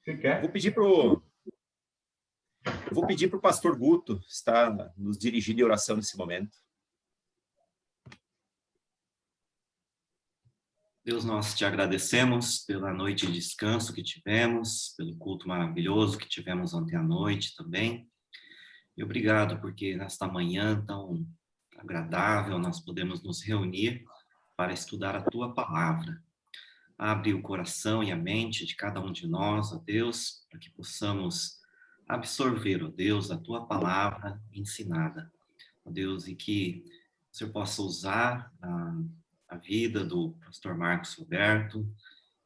Você quer? Vou pedir para o pastor Guto estar nos dirigindo em oração nesse momento. Deus, nós te agradecemos pela noite de descanso que tivemos, pelo culto maravilhoso que tivemos ontem à noite também. E obrigado porque nesta manhã tão agradável nós podemos nos reunir para estudar a tua palavra. Abre o coração e a mente de cada um de nós, ó Deus, para que possamos absorver, ó Deus, a tua palavra ensinada, ó Deus, e que o Senhor possa usar a vida do pastor Marcos Roberto,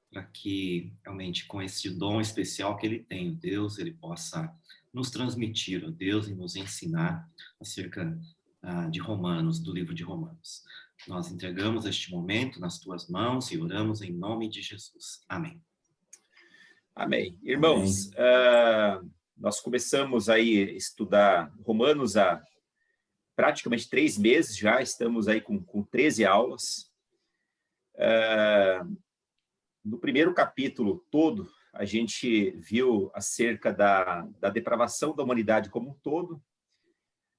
para que realmente com esse dom especial que ele tem, ó Deus, ele possa nos transmitir, ó Deus, e nos ensinar acerca de Romanos, do livro de Romanos. Nós entregamos este momento nas tuas mãos e oramos em nome de Jesus. Amém. Amém. Irmãos, nós começamos aí a estudar Romanos há praticamente 3 meses já, estamos aí com 13 aulas. No primeiro capítulo todo, a gente viu acerca da depravação da humanidade como um todo,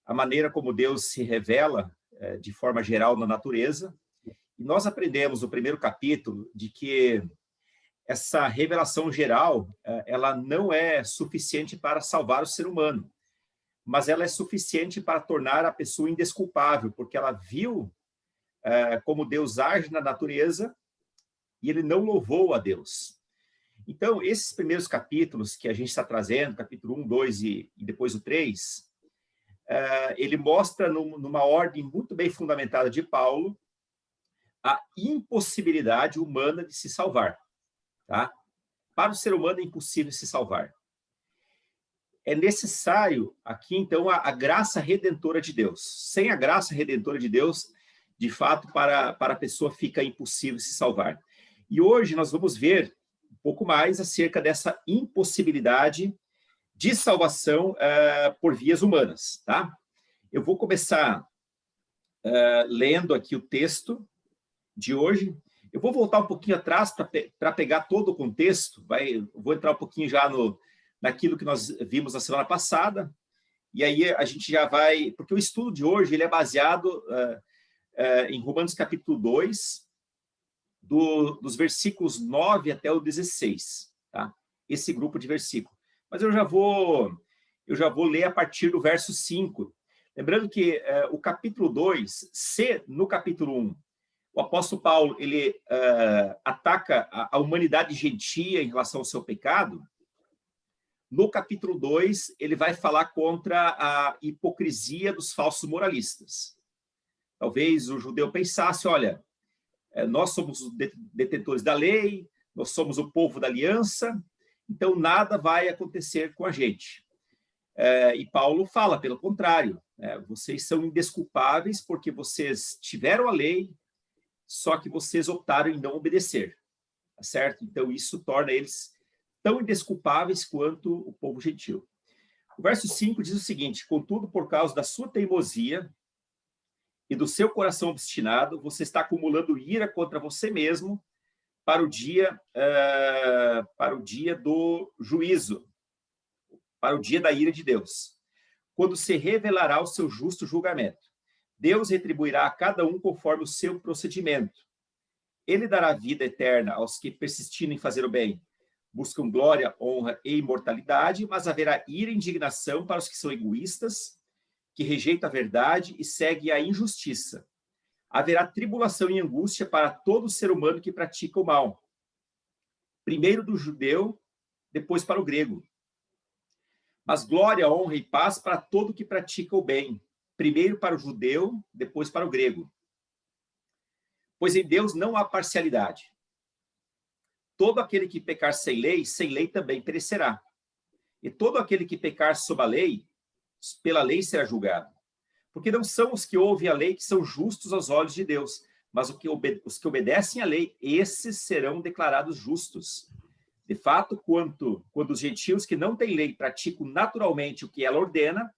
a maneira como Deus se revela de forma geral na natureza, e nós aprendemos no primeiro capítulo de que essa revelação geral, ela não é suficiente para salvar o ser humano, mas ela é suficiente para tornar a pessoa indesculpável, porque ela viu como Deus age na natureza e ele não louvou a Deus. Então, esses primeiros capítulos que a gente está trazendo, capítulo 1, 2 e depois o 3, ele mostra numa ordem muito bem fundamentada de Paulo a impossibilidade humana de se salvar. Tá? Para o ser humano é impossível se salvar. É necessário aqui, então, a graça redentora de Deus. Sem a graça redentora de Deus, de fato, para a pessoa fica impossível se salvar. E hoje nós vamos ver um pouco mais acerca dessa impossibilidade de salvação por vias humanas. Tá? Eu vou começar lendo aqui o texto de hoje. Eu vou voltar um pouquinho atrás para pegar todo o contexto. Vou entrar um pouquinho já naquilo que nós vimos na semana passada. E aí a gente já vai... Porque o estudo de hoje ele é baseado em Romanos capítulo 2, dos versículos 9 até o 16. Tá? Esse grupo de versículos. Mas eu já vou ler a partir do verso 5. Lembrando que o capítulo 2, se no capítulo 1, o apóstolo Paulo ele ataca a humanidade gentia em relação ao seu pecado, no capítulo 2 ele vai falar contra a hipocrisia dos falsos moralistas. Talvez o judeu pensasse, olha, nós somos os detentores da lei, nós somos o povo da aliança, então nada vai acontecer com a gente. E Paulo fala, pelo contrário, vocês são indesculpáveis porque vocês tiveram a lei, só que vocês optaram em não obedecer, tá certo? Então isso torna eles tão indesculpáveis quanto o povo gentil. O verso 5 diz o seguinte: contudo, por causa da sua teimosia e do seu coração obstinado, você está acumulando ira contra você mesmo para o dia do juízo, para o dia da ira de Deus, quando se revelará o seu justo julgamento. Deus retribuirá a cada um conforme o seu procedimento. Ele dará vida eterna aos que, persistindo em fazer o bem, buscam glória, honra e imortalidade, mas haverá ira e indignação para os que são egoístas, que rejeitam a verdade e seguem a injustiça. Haverá tribulação e angústia para todo ser humano que pratica o mal. Primeiro do judeu, depois para o grego. Mas glória, honra e paz para todo que pratica o bem. Primeiro para o judeu, depois para o grego. Pois em Deus não há parcialidade. Todo aquele que pecar sem lei também perecerá. E todo aquele que pecar sob a lei, pela lei será julgado. Porque não são os que ouvem a lei que são justos aos olhos de Deus, mas os que obedecem à lei, esses serão declarados justos. De fato, quando os gentios que não têm lei praticam naturalmente o que ela ordena,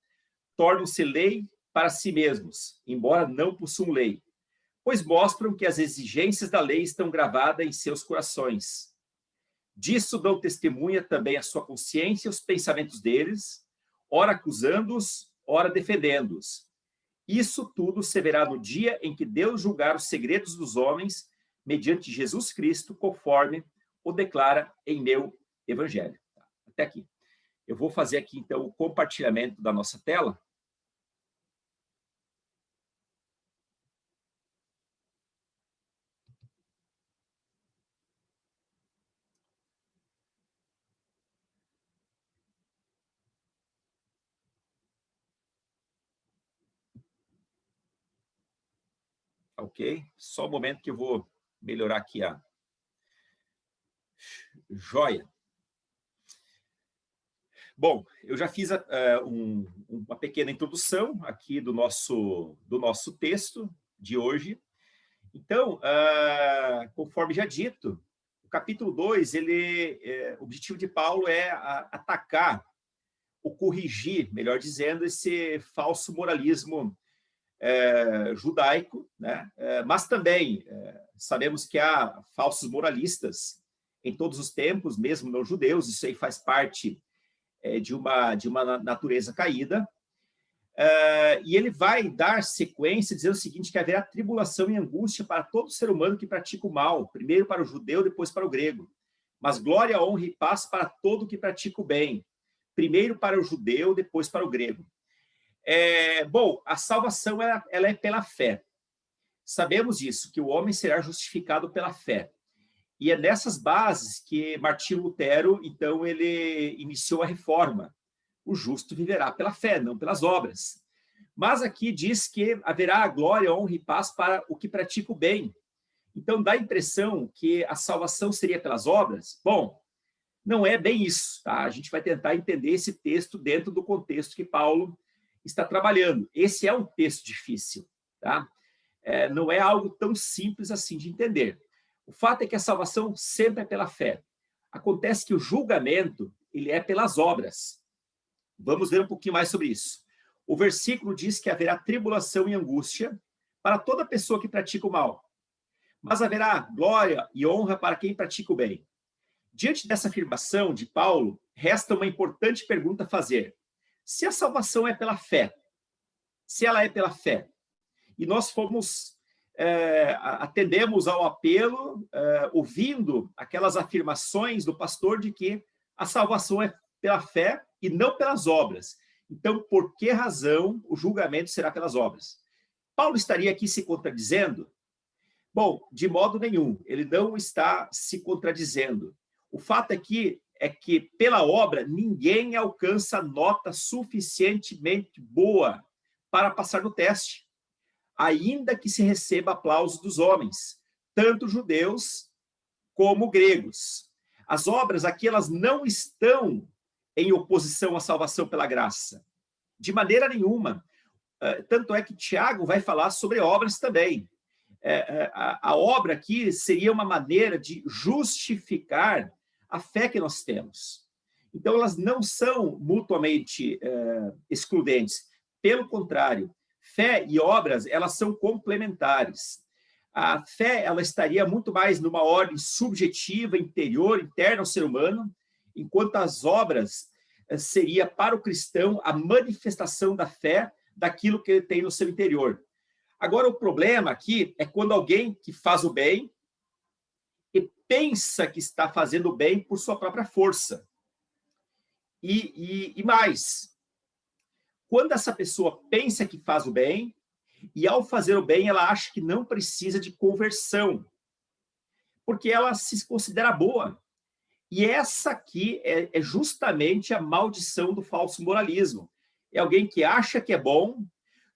tornam-se lei para si mesmos, embora não possuam lei. pois mostram que as exigências da lei estão gravadas em seus corações. Disso dão testemunha também a sua consciência e os pensamentos deles, ora acusando-os, ora defendendo-os. Isso tudo se verá no dia em que Deus julgar os segredos dos homens mediante Jesus Cristo, conforme o declara em meu evangelho. Até aqui. Eu vou fazer aqui, então, o compartilhamento da nossa tela. Ok? Só um momento que eu vou melhorar aqui a joia. Bom, eu já fiz uma pequena introdução aqui do nosso texto de hoje. Então, conforme já dito, o capítulo 2, o objetivo de Paulo é atacar, ou corrigir, melhor dizendo, esse falso moralismo judaico, né? Mas também sabemos que há falsos moralistas em todos os tempos, mesmo não judeus, isso aí faz parte de uma natureza caída, e ele vai dar sequência dizendo o seguinte, que haverá tribulação e angústia para todo ser humano que pratica o mal, primeiro para o judeu, depois para o grego, mas glória, honra e paz para todo que pratica o bem, primeiro para o judeu, depois para o grego. Bom, a salvação ela é pela fé. Sabemos isso, que o homem será justificado pela fé. E é nessas bases que Martinho Lutero, então, ele iniciou a reforma. O justo viverá pela fé, não pelas obras. Mas aqui diz que haverá glória, honra e paz para o que pratica o bem. Então, dá a impressão que a salvação seria pelas obras? Bom, não é bem isso, tá? A gente vai tentar entender esse texto dentro do contexto que Paulo está trabalhando. Esse é um texto difícil, tá? Não é algo tão simples assim de entender. O fato é que a salvação sempre é pela fé. Acontece que o julgamento, ele é pelas obras. Vamos ver um pouquinho mais sobre isso. O versículo diz que haverá tribulação e angústia para toda pessoa que pratica o mal. Mas haverá glória e honra para quem pratica o bem. Diante dessa afirmação de Paulo, resta uma importante pergunta a fazer. Se a salvação é pela fé, se ela é pela fé, e nós atendemos ao apelo, ouvindo aquelas afirmações do pastor de que a salvação é pela fé e não pelas obras. Então, por que razão o julgamento será pelas obras? Paulo estaria aqui se contradizendo? Bom, de modo nenhum, ele não está se contradizendo. O fato aqui é que, pela obra, ninguém alcança nota suficientemente boa para passar no teste, ainda que se receba aplausos dos homens, tanto judeus como gregos. As obras aqui, elas não estão em oposição à salvação pela graça, de maneira nenhuma. Tanto é que Tiago vai falar sobre obras também. A obra aqui seria uma maneira de justificar a fé que nós temos. Então, elas não são mutuamente excludentes. Pelo contrário, fé e obras, elas são complementares. A fé, ela estaria muito mais numa ordem subjetiva, interior, interna ao ser humano, enquanto as obras seria para o cristão a manifestação da fé daquilo que ele tem no seu interior. Agora, o problema aqui é quando alguém que faz o bem e pensa que está fazendo o bem por sua própria força. E mais, quando essa pessoa pensa que faz o bem, e ao fazer o bem, ela acha que não precisa de conversão, porque ela se considera boa. E essa aqui é justamente a maldição do falso moralismo. É alguém que acha que é bom,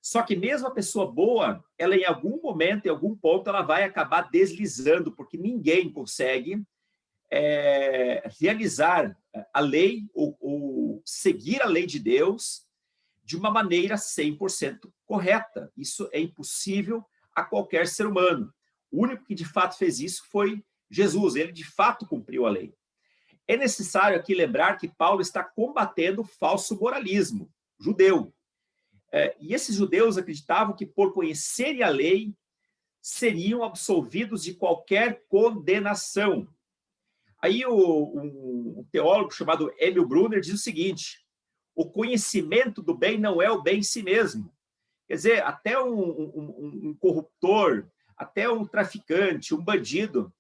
só que mesmo a pessoa boa, ela em algum momento, em algum ponto, ela vai acabar deslizando, porque ninguém consegue realizar a lei ou seguir a lei de Deus de uma maneira 100% correta. Isso é impossível a qualquer ser humano. O único que de fato fez isso foi Jesus. Ele de fato cumpriu a lei. É necessário aqui lembrar que Paulo está combatendo o falso moralismo judeu. E esses judeus acreditavam que por conhecerem a lei, seriam absolvidos de qualquer condenação. Aí um teólogo chamado Emil Brunner diz o seguinte: o conhecimento do bem não é o bem em si mesmo. Quer dizer, até um corruptor, até um traficante, um bandido,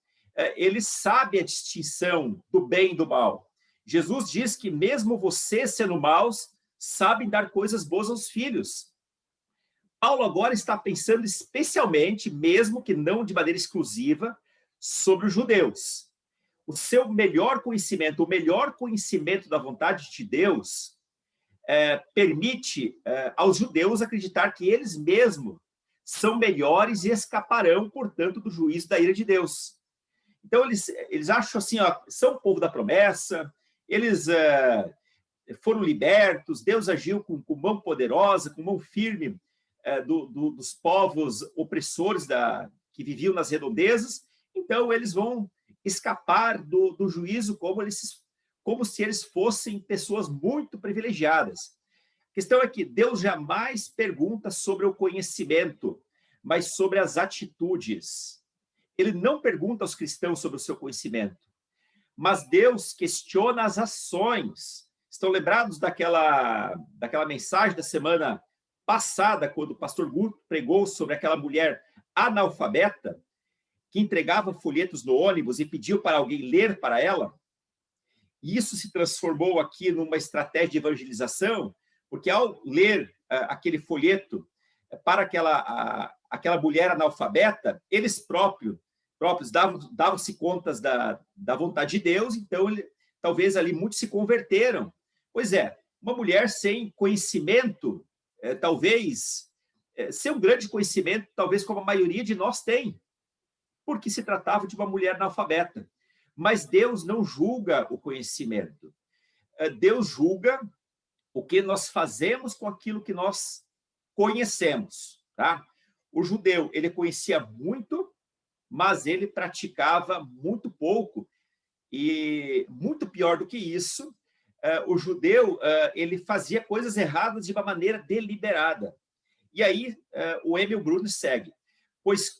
ele sabe a distinção do bem e do mal. Jesus diz que mesmo vocês, sendo maus, sabem dar coisas boas aos filhos. Paulo agora está pensando especialmente, mesmo que não de maneira exclusiva, sobre os judeus. O seu melhor conhecimento, o melhor conhecimento da vontade de Deus, permite aos judeus acreditar que eles mesmos são melhores e escaparão, portanto, do juízo da ira de Deus. Então, eles acham assim, ó, são o povo da promessa, eles foram libertos, Deus agiu com mão poderosa, com mão firme dos povos opressores que viviam nas redondezas, então eles vão escapar do juízo como se eles fossem pessoas muito privilegiadas. A questão é que Deus jamais pergunta sobre o conhecimento, mas sobre as atitudes. Ele não pergunta aos cristãos sobre o seu conhecimento, mas Deus questiona as ações. Estão lembrados daquela mensagem da semana passada, quando o pastor Guto pregou sobre aquela mulher analfabeta que entregava folhetos no ônibus e pediu para alguém ler para ela? E isso se transformou aqui numa estratégia de evangelização, porque ao ler aquele folheto para aquela mulher analfabeta, eles próprios davam-se contas da vontade de Deus, então talvez ali muitos se converteram. Pois é, uma mulher sem conhecimento, talvez, sem um grande conhecimento, talvez como a maioria de nós tem, porque se tratava de uma mulher analfabeta. Mas Deus não julga o conhecimento. Deus julga o que nós fazemos com aquilo que nós conhecemos, tá? O judeu, ele conhecia muito, mas ele praticava muito pouco. E muito pior do que isso, o judeu, ele fazia coisas erradas de uma maneira deliberada. E aí o Emil Brunner segue. Pois,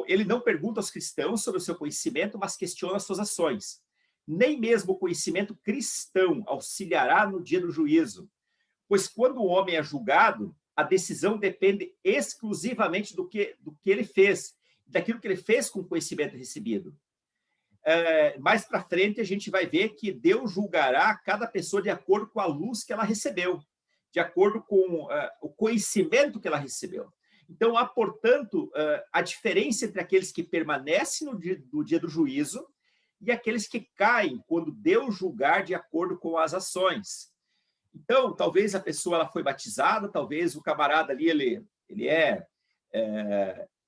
ele não pergunta aos cristãos sobre o seu conhecimento, mas questiona as suas ações. Nem mesmo o conhecimento cristão auxiliará no dia do juízo, pois quando o homem é julgado, a decisão depende exclusivamente do que ele fez, daquilo que ele fez com o conhecimento recebido. Mais para frente, a gente vai ver que Deus julgará cada pessoa de acordo com a luz que ela recebeu, de acordo com o conhecimento que ela recebeu. Então, há, portanto, a diferença entre aqueles que permanecem no dia do juízo e aqueles que caem quando Deus julgar de acordo com as ações. Então, talvez a pessoa ela foi batizada, talvez o camarada ali ele é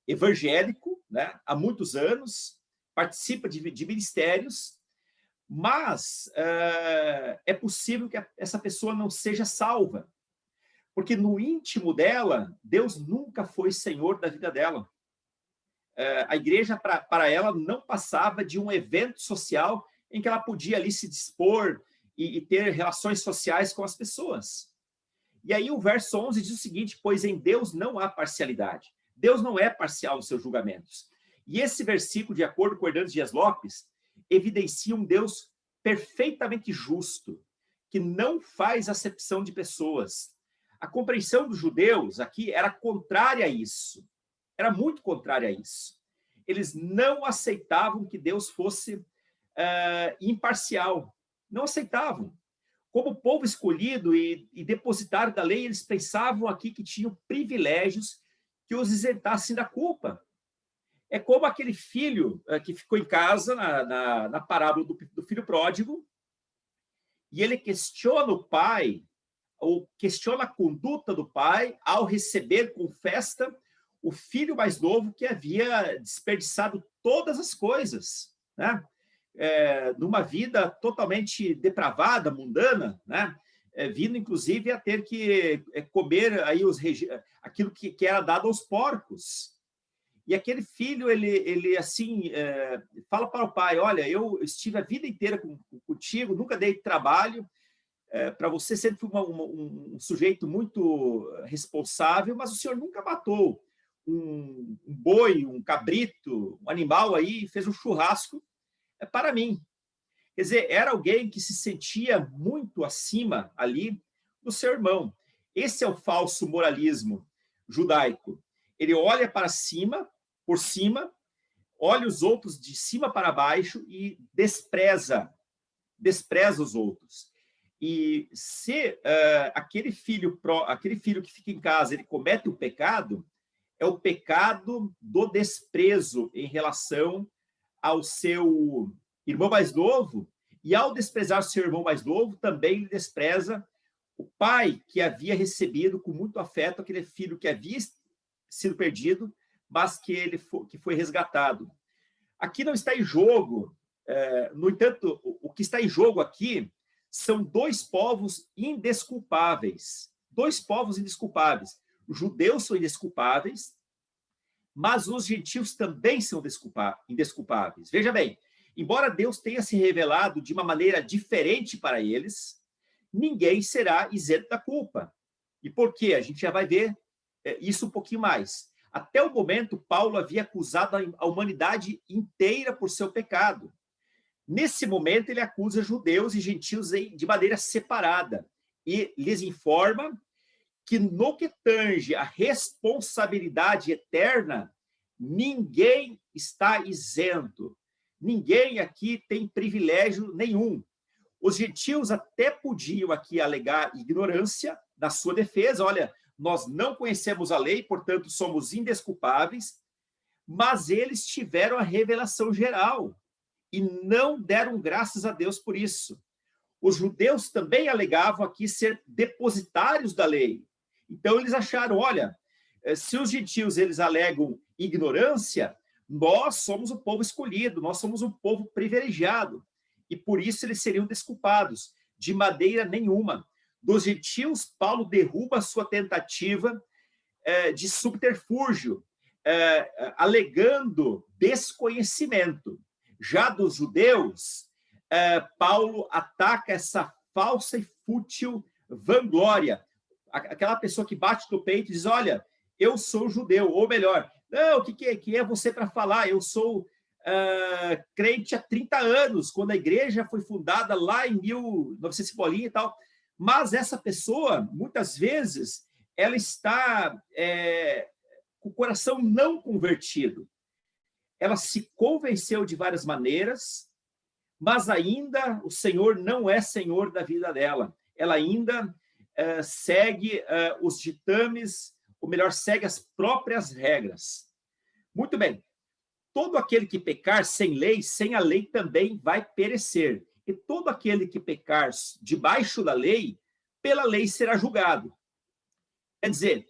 evangélico, né, há muitos anos, participa de ministérios, mas é possível que essa pessoa não seja salva. Porque no íntimo dela, Deus nunca foi senhor da vida dela. A igreja, para ela, não passava de um evento social em que ela podia ali se dispor e ter relações sociais com as pessoas. E aí o verso 11 diz o seguinte: pois em Deus não há parcialidade. Deus não é parcial nos seus julgamentos. E esse versículo, de acordo com Hernandes Dias Lopes, evidencia um Deus perfeitamente justo, que não faz acepção de pessoas. A compreensão dos judeus aqui era contrária a isso. Era muito contrária a isso. Eles não aceitavam que Deus fosse imparcial. Não aceitavam. Como povo escolhido e depositário da lei, eles pensavam aqui que tinham privilégios que os isentassem da culpa. É como aquele filho que ficou em casa na parábola do filho pródigo, e ele questiona o pai, ou questiona a conduta do pai ao receber com festa o filho mais novo que havia desperdiçado todas as coisas, né? Numa vida totalmente depravada, mundana, né? Vindo, inclusive, a ter que comer aí aquilo que era dado aos porcos. E aquele filho, ele assim, fala para o pai: olha, eu estive a vida inteira contigo, nunca dei trabalho, para você sempre fui um sujeito muito responsável, mas o senhor nunca matou um boi, um cabrito, um animal aí, fez um churrasco para mim. Quer dizer, era alguém que se sentia muito acima ali do seu irmão. Esse é o falso moralismo judaico. Ele olha para cima, por cima, olha os outros de cima para baixo e despreza os outros. E se aquele filho que fica em casa, ele comete o pecado, é o pecado do desprezo em relação ao seu irmão mais novo, e ao desprezar seu irmão mais novo, também ele despreza o pai que havia recebido com muito afeto aquele filho que havia sido perdido, mas que foi resgatado. Aqui não está em jogo, no entanto, o que está em jogo aqui são dois povos indesculpáveis. Dois povos indesculpáveis. Os judeus são indesculpáveis, mas os gentios também são indesculpáveis. Veja bem, embora Deus tenha se revelado de uma maneira diferente para eles, ninguém será isento da culpa. E por quê? A gente já vai ver isso um pouquinho mais. Até o momento, Paulo havia acusado a humanidade inteira por seu pecado. Nesse momento, ele acusa judeus e gentios de maneira separada e lhes informa que no que tange a responsabilidade eterna, ninguém está isento. Ninguém aqui tem privilégio nenhum. Os gentios até podiam aqui alegar ignorância na sua defesa. Olha, nós não conhecemos a lei, portanto, somos indesculpáveis, mas eles tiveram a revelação geral e não deram graças a Deus por isso. Os judeus também alegavam aqui ser depositários da lei. Então, eles acharam, olha, se os gentios eles alegam ignorância, nós somos o povo escolhido, nós somos um povo privilegiado, e por isso eles seriam desculpados, de maneira nenhuma. Dos gentios, Paulo derruba a sua tentativa de subterfúgio, alegando desconhecimento. Já dos judeus, Paulo ataca essa falsa e fútil vanglória. Aquela pessoa que bate no peito e diz, olha, eu sou judeu, ou melhor, não, o que é você para falar? Eu sou crente há 30 anos, quando a igreja foi fundada lá em 1900 e bolinha e tal. Mas essa pessoa, muitas vezes, ela está com o coração não convertido. Ela se convenceu de várias maneiras, mas ainda o Senhor não é Senhor da vida dela. Ela ainda segue os ditames, ou melhor, segue as próprias regras. Muito bem. Todo aquele que pecar sem a lei também vai perecer. E todo aquele que pecar debaixo da lei, pela lei será julgado. Quer dizer,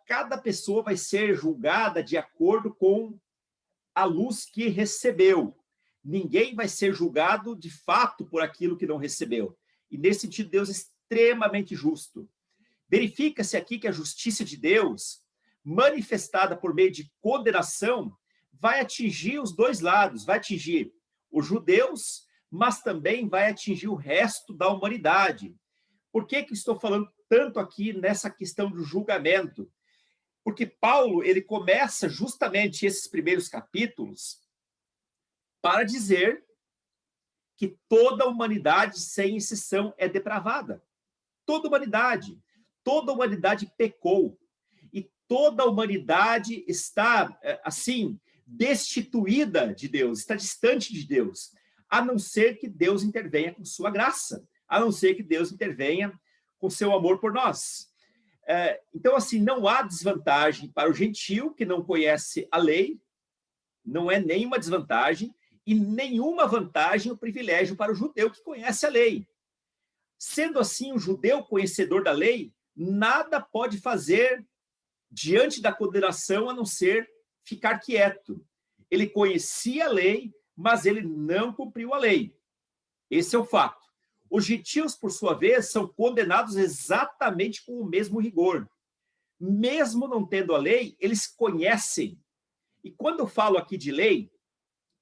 cada pessoa vai ser julgada de acordo com a luz que recebeu. Ninguém vai ser julgado de fato por aquilo que não recebeu. E nesse sentido, Deus é extremamente justo. Verifica-se aqui que a justiça de Deus, manifestada por meio de condenação, vai atingir os dois lados, vai atingir os judeus, mas também vai atingir o resto da humanidade. Por que estou falando tanto aqui nessa questão do julgamento? Porque Paulo, ele começa justamente esses primeiros capítulos para dizer que toda a humanidade, sem exceção, é depravada. Toda a humanidade pecou. E toda a humanidade está, assim, destituída de Deus, está distante de Deus, a não ser que Deus intervenha com sua graça, a não ser que Deus intervenha com seu amor por nós. Então, assim, não há desvantagem para o gentio que não conhece a lei, não é nenhuma desvantagem, e nenhuma vantagem ou privilégio para o judeu que conhece a lei. Sendo assim, o judeu conhecedor da lei, nada pode fazer diante da condenação a não ser ficar quieto. Ele conhecia a lei, mas ele não cumpriu a lei. Esse é o fato. Os gentios, por sua vez, são condenados exatamente com o mesmo rigor. Mesmo não tendo a lei, eles conhecem. E quando eu falo aqui de lei,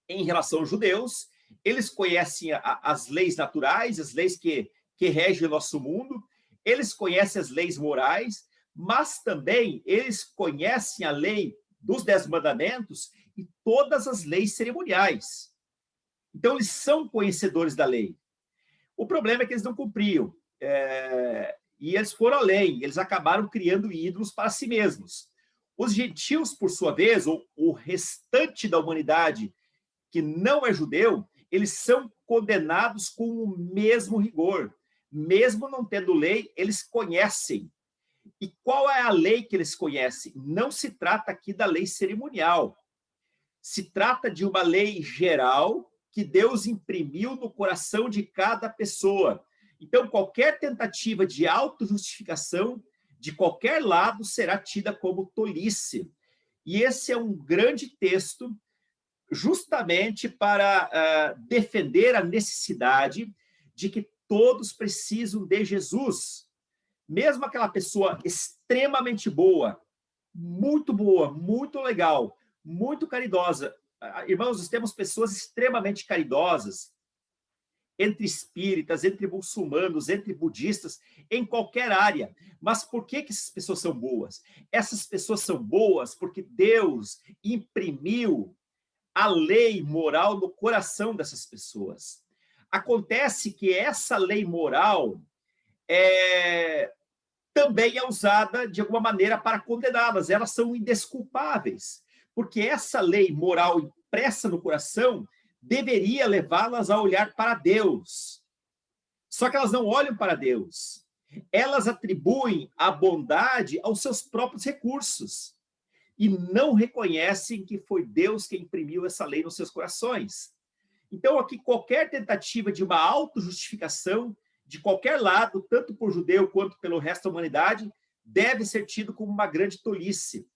em relação aos judeus, eles conhecem as leis naturais, as leis que regem o nosso mundo, eles conhecem as leis morais, mas também eles conhecem a lei dos 10 mandamentos e todas as leis cerimoniais. Então, eles são conhecedores da lei. O problema é que eles não cumpriam. E eles foram além, eles acabaram criando ídolos para si mesmos. Os gentios, por sua vez, ou o restante da humanidade que não é judeu, eles são condenados com o mesmo rigor. Mesmo não tendo lei, eles conhecem. E qual é a lei que eles conhecem? Não se trata aqui da lei cerimonial. Se trata de uma lei geral que Deus imprimiu no coração de cada pessoa. Então, qualquer tentativa de autojustificação de qualquer lado será tida como tolice. E esse é um grande texto justamente para defender a necessidade de que todos precisam de Jesus. Mesmo aquela pessoa extremamente boa, muito legal, muito caridosa. Irmãos, nós temos pessoas extremamente caridosas, entre espíritas, entre muçulmanos, entre budistas, em qualquer área. Mas por que essas pessoas são boas? Essas pessoas são boas porque Deus imprimiu a lei moral no coração dessas pessoas. Acontece que essa lei moral também é usada de alguma maneira para condená-las. Elas são indesculpáveis, porque essa lei moral impressa no coração deveria levá-las a olhar para Deus. Só que elas não olham para Deus. Elas atribuem a bondade aos seus próprios recursos e não reconhecem que foi Deus quem imprimiu essa lei nos seus corações. Então, aqui, qualquer tentativa de uma autojustificação de qualquer lado, tanto por judeu quanto pelo resto da humanidade, deve ser tido como uma grande tolice.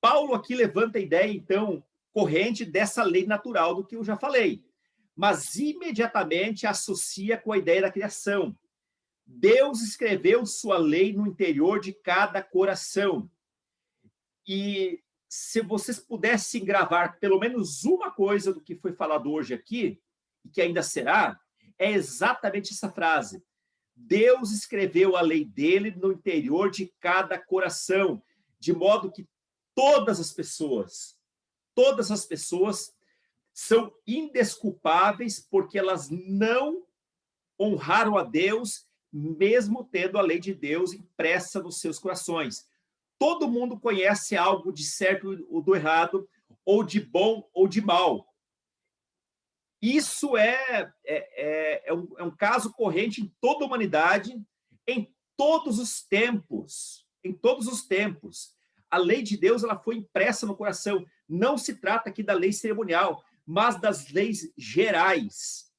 Paulo aqui levanta a ideia, então, corrente dessa lei natural do que eu já falei, mas imediatamente associa com a ideia da criação. Deus escreveu sua lei no interior de cada coração. E se vocês pudessem gravar pelo menos uma coisa do que foi falado hoje aqui, e que ainda será, é exatamente essa frase. Deus escreveu a lei dele no interior de cada coração, de modo que todas as pessoas são indesculpáveis porque elas não honraram a Deus, mesmo tendo a lei de Deus impressa nos seus corações. Todo mundo conhece algo de certo ou do errado, ou de bom ou de mal. Isso é um caso corrente em toda a humanidade, em todos os tempos. Em todos os tempos. A lei de Deus ela foi impressa no coração. Não se trata aqui da lei cerimonial, mas das leis gerais.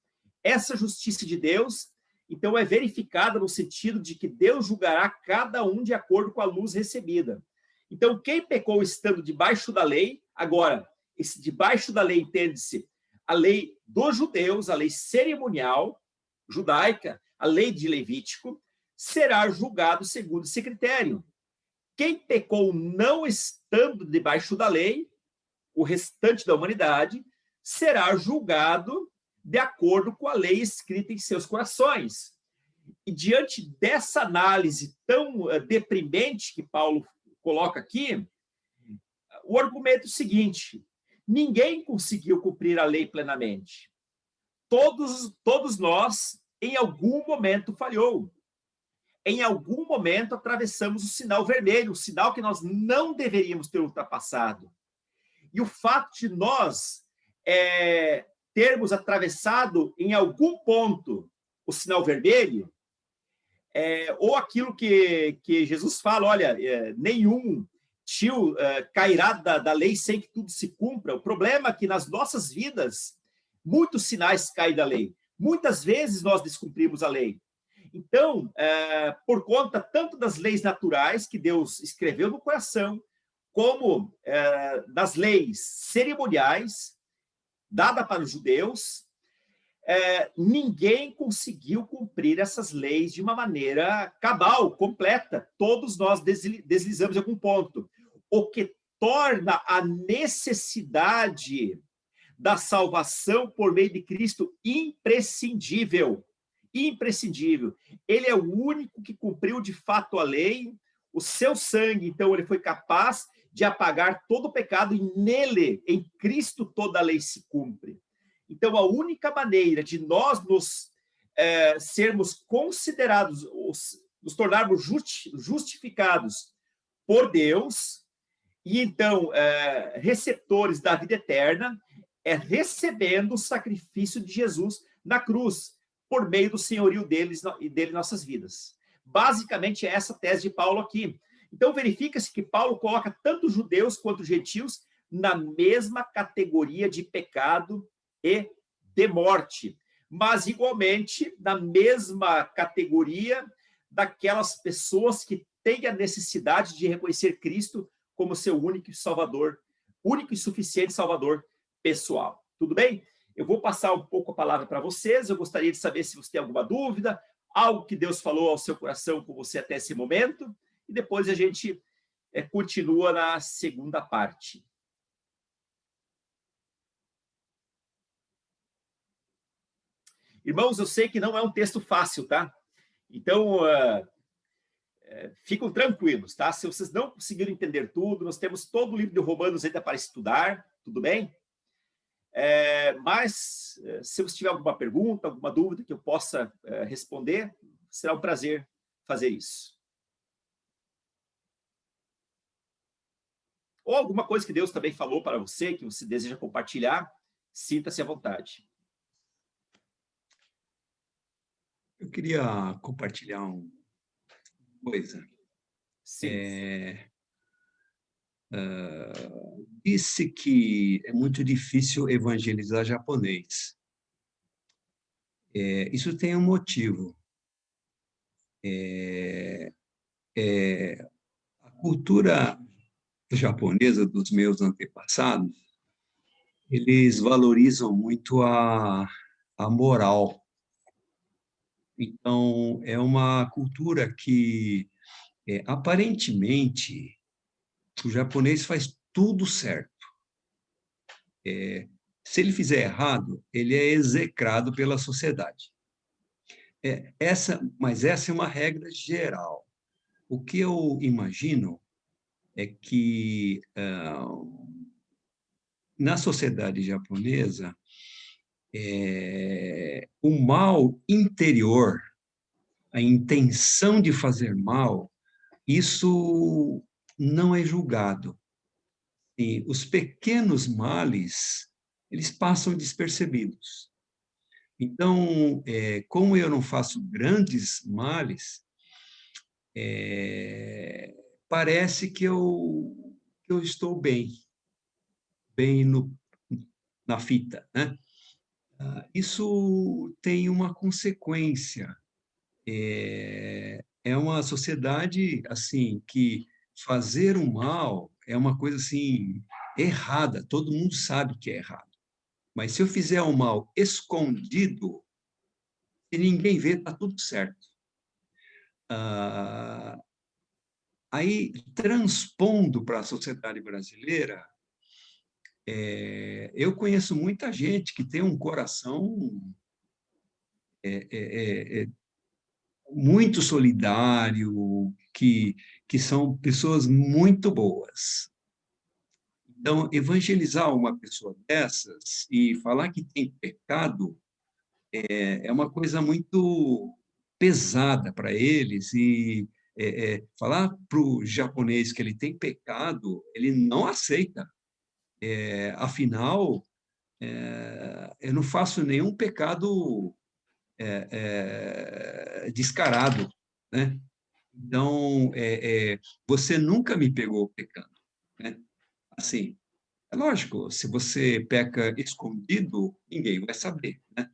Essa justiça de Deus, então, é verificada no sentido de que Deus julgará cada um de acordo com a luz recebida. Então, quem pecou estando debaixo da lei, agora, debaixo da lei entende-se a lei dos judeus, a lei cerimonial judaica, a lei de Levítico, será julgado segundo esse critério. Quem pecou não estando debaixo da lei, o restante da humanidade, será julgado de acordo com a lei escrita em seus corações. E diante dessa análise tão deprimente que Paulo coloca aqui, o argumento é o seguinte: ninguém conseguiu cumprir a lei plenamente. Todos nós, em algum momento, falhou. Em algum momento, atravessamos o sinal vermelho, o sinal que nós não deveríamos ter ultrapassado. E o fato de nós termos atravessado em algum ponto o sinal vermelho, ou aquilo que Jesus fala, olha, nenhum tio cairá da lei sem que tudo se cumpra. O problema é que nas nossas vidas, muitos sinais caem da lei. Muitas vezes nós descumprimos a lei. Então, por conta tanto das leis naturais que Deus escreveu no coração, como das leis cerimoniais dadas para os judeus, ninguém conseguiu cumprir essas leis de uma maneira cabal, completa. Todos nós deslizamos em algum ponto. O que torna a necessidade da salvação por meio de Cristo imprescindível. Imprescindível. Ele é o único que cumpriu de fato a lei, O seu sangue, então, ele foi capaz de apagar todo o pecado e nele, em Cristo, toda a lei se cumpre. Então, a única maneira de nós sermos considerados, nos tornarmos justificados por Deus, e então receptores da vida eterna, é recebendo o sacrifício de Jesus na cruz, por meio do senhorio dele em nossas vidas. Basicamente, é essa tese de Paulo aqui. Então, verifica-se que Paulo coloca tanto judeus quanto gentios na mesma categoria de pecado e de morte, mas igualmente na mesma categoria daquelas pessoas que têm a necessidade de reconhecer Cristo como seu único Salvador, único e suficiente Salvador pessoal. Tudo bem? Eu vou passar um pouco a palavra para vocês. Eu gostaria de saber se você tem alguma dúvida, algo que Deus falou ao seu coração com você até esse momento, e depois a gente continua na segunda parte. Irmãos, eu sei que não é um texto fácil, tá? Então, ficam tranquilos, tá? Se vocês não conseguiram entender tudo, nós temos todo o livro de Romanos ainda para estudar, tudo bem? Mas, se você tiver alguma pergunta, alguma dúvida que eu possa responder, será um prazer fazer isso. Ou alguma coisa que Deus também falou para você, que você deseja compartilhar, sinta-se à vontade. Eu queria compartilhar uma coisa. Sim. Disse que é muito difícil evangelizar japonês. Isso tem um motivo. A cultura japonesa dos meus antepassados, eles valorizam muito a moral. Então, é uma cultura que, aparentemente, o japonês faz tudo certo. Se ele fizer errado, ele é execrado pela sociedade. Mas essa é uma regra geral. O que eu imagino é que, na sociedade japonesa, o mal interior, a intenção de fazer mal, isso não é julgado. E os pequenos males, eles passam despercebidos. Então, como eu não faço grandes males, parece que eu estou bem na fita, né? Isso tem uma consequência. É uma sociedade assim que fazer o mal é uma coisa assim errada. Todo mundo sabe que é errado. Mas se eu fizer o mal escondido, se ninguém vê, está tudo certo. Aí, transpondo para a sociedade brasileira, eu conheço muita gente que tem um coração muito solidário, que são pessoas muito boas. Então, evangelizar uma pessoa dessas e falar que tem pecado é uma coisa muito pesada para eles, e falar para o japonês que ele tem pecado, ele não aceita. Afinal, eu não faço nenhum pecado descarado, né? Então, você nunca me pegou pecando, né? Assim, é lógico, se você peca escondido, ninguém vai saber, né?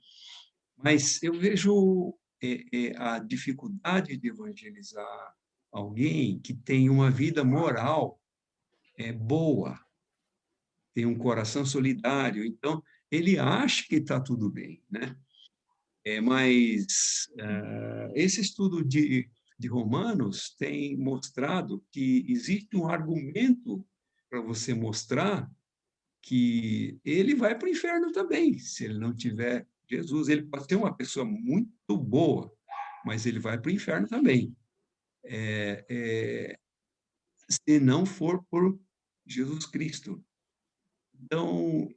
Mas eu vejo a dificuldade de evangelizar alguém que tem uma vida moral boa, tem um coração solidário, então ele acha que está tudo bem, né? Mas esse estudo de Romanos tem mostrado que existe um argumento para você mostrar que ele vai para o inferno também, se ele não tiver Jesus. Ele pode ser uma pessoa muito boa, mas ele vai para o inferno também. se não for por Jesus Cristo. Então,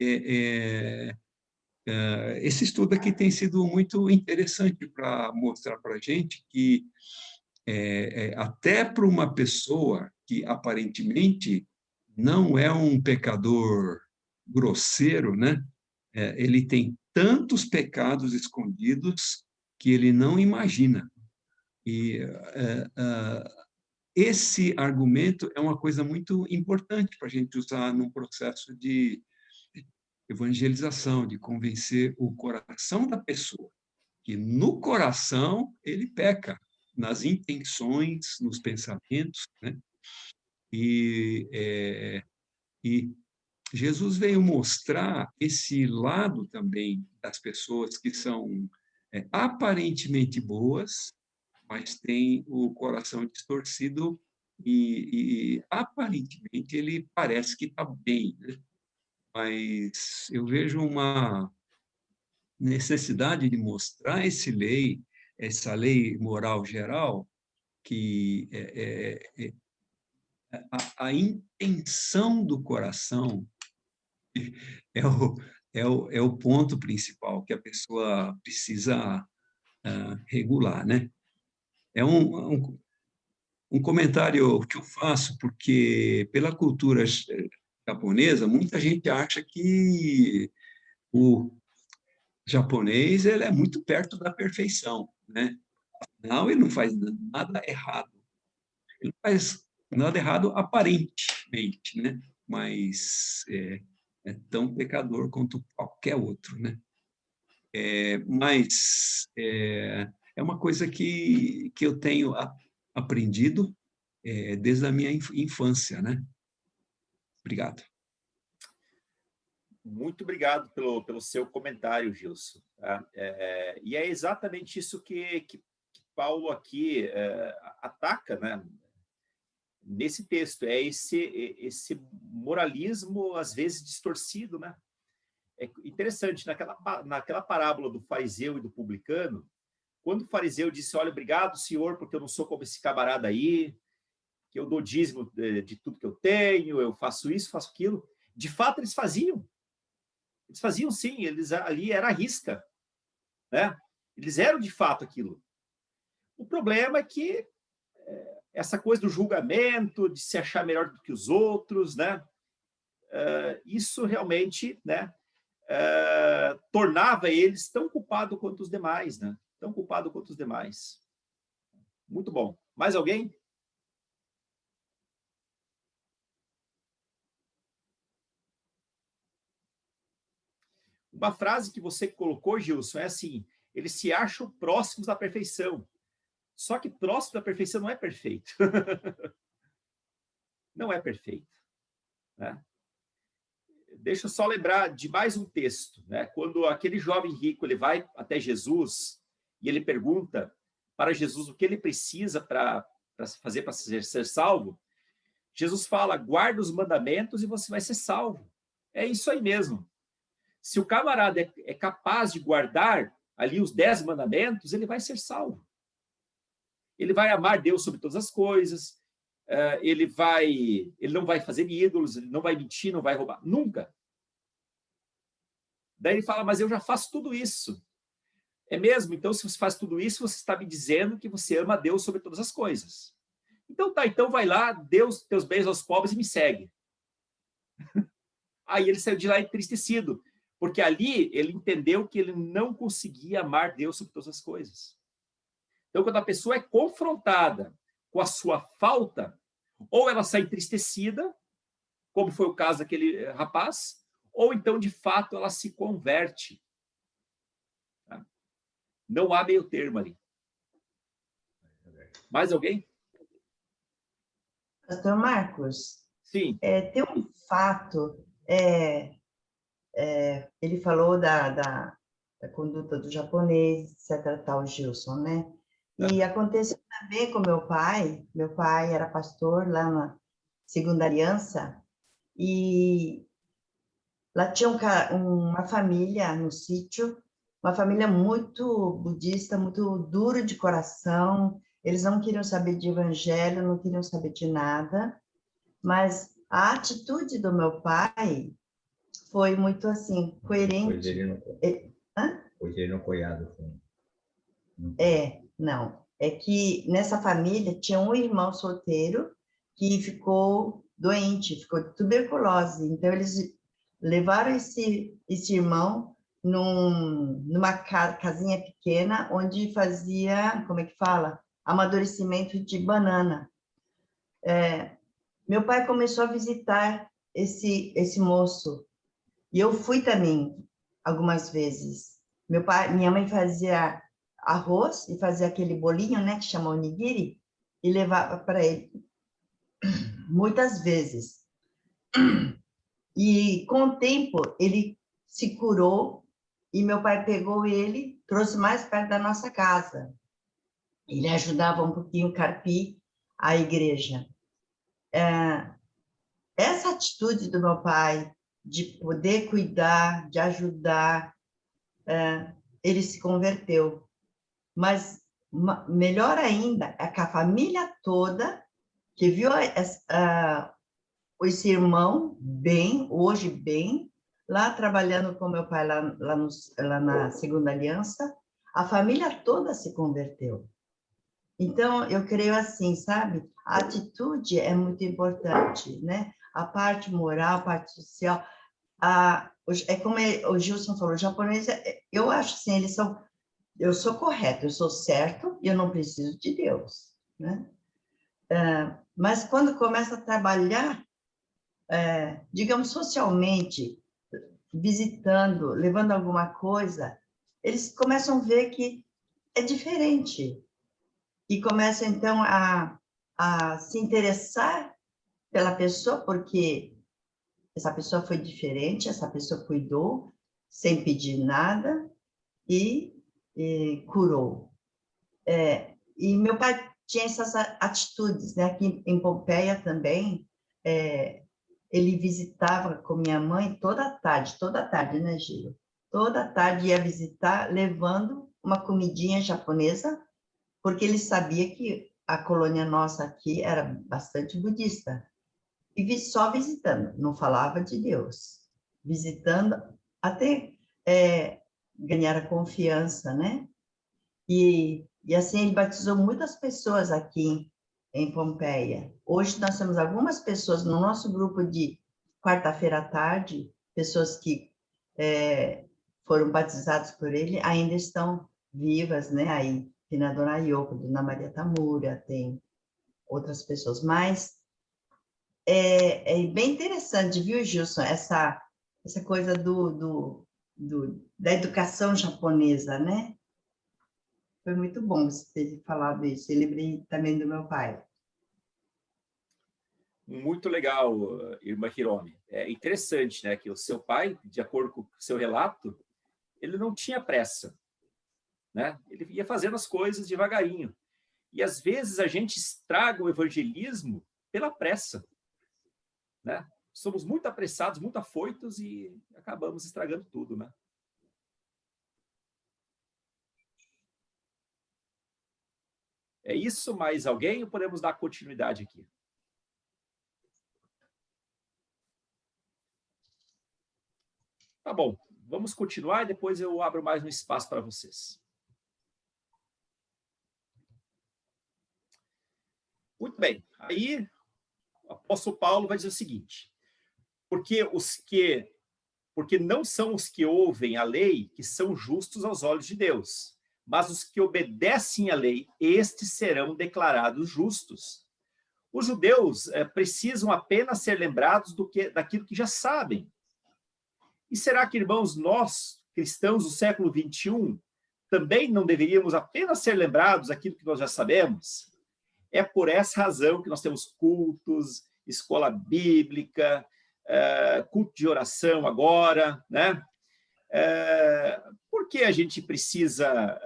esse estudo aqui tem sido muito interessante para mostrar para a gente que até para uma pessoa que aparentemente não é um pecador grosseiro, né? Ele tem tantos pecados escondidos que ele não imagina. E esse argumento é uma coisa muito importante para a gente usar num processo de evangelização, de convencer o coração da pessoa, que no coração ele peca, nas intenções, nos pensamentos, né? E Jesus veio mostrar esse lado também das pessoas que são aparentemente boas, mas têm o coração distorcido e aparentemente ele parece que está bem, né? Mas eu vejo uma necessidade de mostrar essa lei moral geral, que a intenção do coração é o ponto principal que a pessoa precisa regular, né? É um comentário que eu faço, porque pela cultura japonesa, muita gente acha que o japonês ele é muito perto da perfeição, né? Não, ele não faz nada errado. Ele não faz nada errado aparentemente, né? Mas é tão pecador quanto qualquer outro, né? Mas é uma coisa que eu tenho aprendido desde a minha infância, né? Obrigado. Muito obrigado pelo seu comentário, Gilson. E é exatamente isso que Paulo aqui ataca, né? Nesse texto, é esse moralismo, às vezes, distorcido, né? É interessante, naquela parábola do fariseu e do publicano, quando o fariseu disse, olha, obrigado, Senhor, porque eu não sou como esse camarada aí, que eu dou dízimo de tudo que eu tenho, eu faço isso, faço aquilo. De fato, eles faziam. Eles faziam sim, eles ali era a risca, né? Eles eram de fato aquilo. O problema é que essa coisa do julgamento, de se achar melhor do que os outros, né? Isso realmente, né? Tornava eles tão culpados quanto os demais, né? Tão culpado quanto os demais. Muito bom. Mais alguém? Uma frase que você colocou, Gilson, é assim: eles se acham próximos da perfeição. Só que próximo da perfeição não é perfeito. Não é perfeito. Né? Deixa eu só lembrar de mais um texto. Né? Quando aquele jovem rico ele vai até Jesus e ele pergunta para Jesus o que ele precisa para fazer para ser salvo, Jesus fala, guarda os mandamentos e você vai ser salvo. É isso aí mesmo. Se o camarada é capaz de guardar ali os 10 mandamentos, ele vai ser salvo. Ele vai amar Deus sobre todas as coisas, ele não vai fazer ídolos, ele não vai mentir, não vai roubar, nunca. Daí ele fala, mas eu já faço tudo isso. É mesmo? Então, se você faz tudo isso, você está me dizendo que você ama Deus sobre todas as coisas. Então tá, então vai lá, dê os teus bens aos pobres e me segue. Aí ele saiu de lá entristecido, porque ali ele entendeu que ele não conseguia amar Deus sobre todas as coisas. Então, quando a pessoa é confrontada com a sua falta, ou ela sai entristecida, como foi o caso daquele rapaz, ou então, de fato, ela se converte. Não há meio termo ali. Mais alguém? Pastor Marcos, Sim. tem um fato, ele falou da conduta do japonês, etc., tal, Gilson, né? E aconteceu também com meu pai era pastor lá na Segunda Aliança, e lá tinha uma família no sítio, uma família muito budista, muito duro de coração, eles não queriam saber de evangelho, não queriam saber de nada, Mas a atitude do meu pai foi muito assim, coerente. Pois ele não coiado. Não. É que nessa família tinha um irmão solteiro que ficou doente, ficou de tuberculose. Então, eles levaram esse irmão numa casinha pequena, onde fazia, como é que fala? Amadurecimento de banana. Meu pai começou a visitar esse moço, e eu fui também algumas vezes. Minha mãe fazia arroz e fazia aquele bolinho, né, que chama onigiri, e levava para ele muitas vezes. E com o tempo ele se curou e meu pai pegou ele, trouxe mais perto da nossa casa. Ele ajudava um pouquinho carpir a igreja. Essa atitude do meu pai de poder cuidar, de ajudar, ele se converteu. Mas melhor ainda é que a família toda, que viu esse irmão bem, hoje bem, lá trabalhando com meu pai, lá na Segunda Aliança, a família toda se converteu. Então, eu creio assim, sabe? A atitude é muito importante, né? A parte moral, a parte social. É como o Gilson falou, o japonês, eu acho assim, eles são... Eu sou correto, eu sou certo e eu não preciso de Deus, né? Mas quando começa a trabalhar, digamos, socialmente, visitando, levando alguma coisa, eles começam a ver que é diferente. E começam, então, a se interessar pela pessoa, porque essa pessoa foi diferente, essa pessoa cuidou, sem pedir nada, e curou. E meu pai tinha essas atitudes, né? Aqui em Pompeia também, ele visitava com minha mãe toda tarde, né, Giro? Toda tarde ia visitar, levando uma comidinha japonesa, porque ele sabia que a colônia nossa aqui era bastante budista. E só visitando, não falava de Deus. Visitando até ganhar a confiança, né? E assim, ele batizou muitas pessoas aqui em Pompeia. Hoje nós temos algumas pessoas no nosso grupo de quarta-feira à tarde, pessoas que foram batizadas por ele, ainda estão vivas, né? Aí tem a Dona Yoko, Dona Maria Tamura, tem outras pessoas. Mas é bem interessante, viu, Gilson, essa coisa da educação japonesa, né? Foi muito bom você ter falado isso. Eu lembrei também do meu pai. Muito legal, irmã Hiromi. É interessante, né, que o seu pai, de acordo com o seu relato, ele não tinha pressa, né? Ele ia fazendo as coisas devagarinho. E às vezes a gente estraga o evangelismo pela pressa, né? Somos muito apressados, muito afoitos e acabamos estragando tudo, né? É isso, mais alguém, ou podemos dar continuidade aqui? Tá bom, vamos continuar e depois eu abro mais um espaço para vocês. Muito bem, aí o apóstolo Paulo vai dizer o seguinte: porque não são os que ouvem a lei que são justos aos olhos de Deus, mas os que obedecem à lei, estes serão declarados justos. Os judeus precisam apenas ser lembrados daquilo que já sabem. E será que, irmãos, nós, cristãos do século XXI, também não deveríamos apenas ser lembrados daquilo que nós já sabemos? É por essa razão que nós temos cultos, escola bíblica, culto de oração agora, né? Por que a gente precisa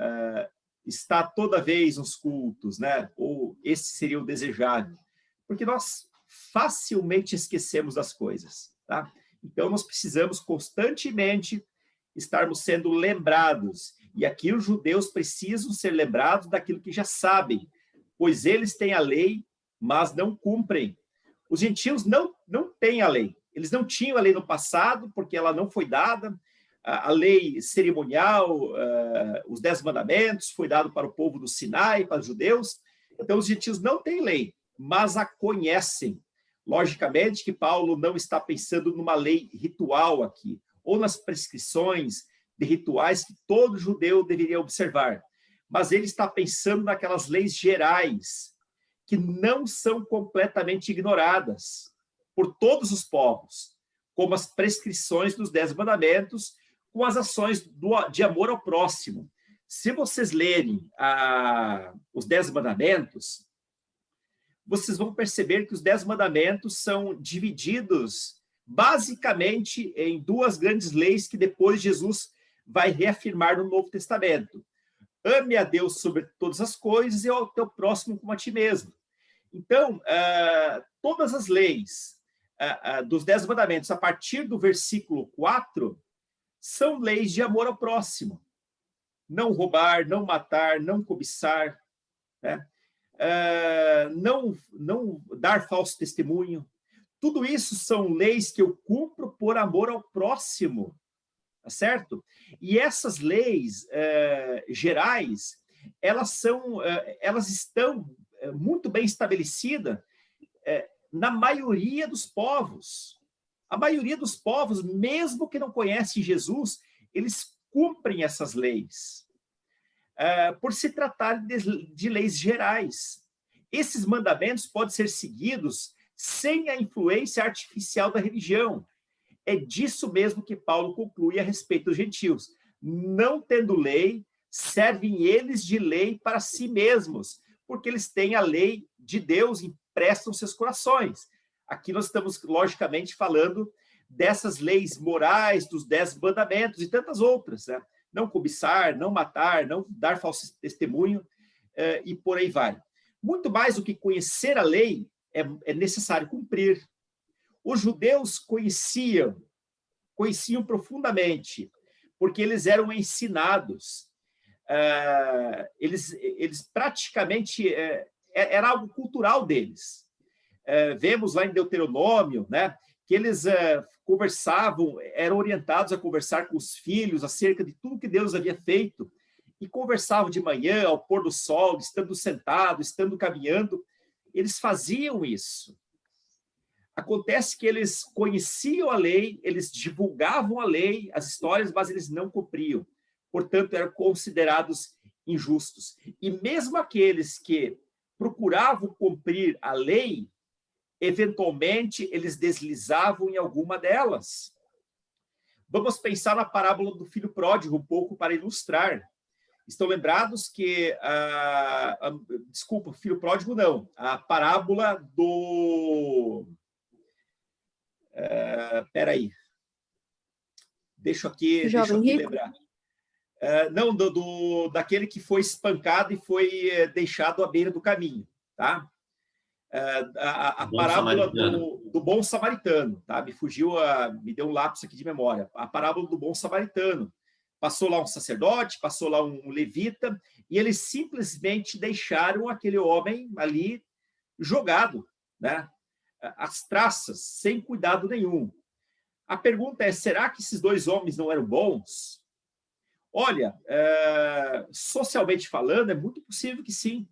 estar toda vez nos cultos, né? Ou esse seria o desejável? Porque nós facilmente esquecemos das coisas, tá? Então, nós precisamos constantemente estarmos sendo lembrados. E aqui os judeus precisam ser lembrados daquilo que já sabem, pois eles têm a lei, mas não cumprem. Os gentios não têm a lei. Eles não tinham a lei no passado, porque ela não foi dada. A lei cerimonial, os 10 mandamentos, foi dado para o povo do Sinai, para os judeus. Então, os gentios não têm lei, mas a conhecem. Logicamente que Paulo não está pensando numa lei ritual aqui, ou nas prescrições de rituais que todo judeu deveria observar. Mas ele está pensando naquelas leis gerais, que não são completamente ignoradas por todos os povos, como as prescrições dos 10 mandamentos, com as ações de amor ao próximo. Se vocês lerem os 10 mandamentos, vocês vão perceber que os 10 mandamentos são divididos basicamente em 2 grandes leis que depois Jesus vai reafirmar no Novo Testamento. Ame a Deus sobre todas as coisas e ao teu próximo como a ti mesmo. Então, todas as leis dos 10 mandamentos, a partir do versículo 4, são leis de amor ao próximo. Não roubar, não matar, não cobiçar, né? Não dar falso testemunho. Tudo isso são leis que eu cumpro por amor ao próximo, tá certo? E essas leis gerais, elas estão muito bem estabelecidas na maioria dos povos. A maioria dos povos, mesmo que não conhecem Jesus, eles cumprem essas leis, por se tratar de leis gerais. Esses mandamentos podem ser seguidos sem a influência artificial da religião. É disso mesmo que Paulo conclui a respeito dos gentios. Não tendo lei, servem eles de lei para si mesmos, porque eles têm a lei de Deus impressa nos seus corações. Aqui nós estamos, logicamente, falando dessas leis morais, dos 10 mandamentos e tantas outras, né? Não cobiçar, não matar, não dar falso testemunho, e por aí vai. Muito mais do que conhecer a lei, é necessário cumprir. Os judeus conheciam profundamente, porque eles eram ensinados. Eles praticamente, era algo cultural deles. Vemos lá em Deuteronômio, né, que eles conversavam, eram orientados a conversar com os filhos acerca de tudo que Deus havia feito, e conversavam de manhã, ao pôr do sol, estando sentado, estando caminhando. Eles faziam isso. Acontece que eles conheciam a lei, eles divulgavam a lei, as histórias, mas eles não cumpriam. Portanto, eram considerados injustos. E mesmo aqueles que procuravam cumprir a lei, eventualmente, eles deslizavam em alguma delas. Vamos pensar na parábola do filho pródigo um pouco para ilustrar. Estão lembrados que... desculpa, filho pródigo não. A parábola do... Espera aí. Deixa aqui lembrar. Não, daquele que foi espancado e foi deixado à beira do caminho. Tá? A parábola do bom samaritano, tá? Me deu um lapso aqui de memória. A parábola do bom samaritano. Passou lá um sacerdote, passou lá um levita, e eles simplesmente deixaram aquele homem ali jogado, né? Às traças, sem cuidado nenhum. A pergunta é, será que esses 2 homens não eram bons? Olha, socialmente falando, é muito possível que sim.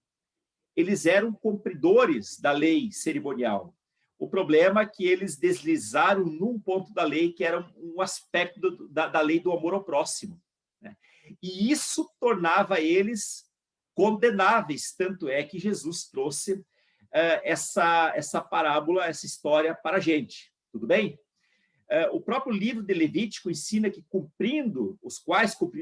Eles eram cumpridores da lei cerimonial. O problema é que eles deslizaram num ponto da lei que era um aspecto da lei do amor ao próximo, né? E isso tornava eles condenáveis, tanto é que Jesus trouxe essa parábola, essa história para a gente. Tudo bem? O próprio livro de Levítico ensina que cumprindo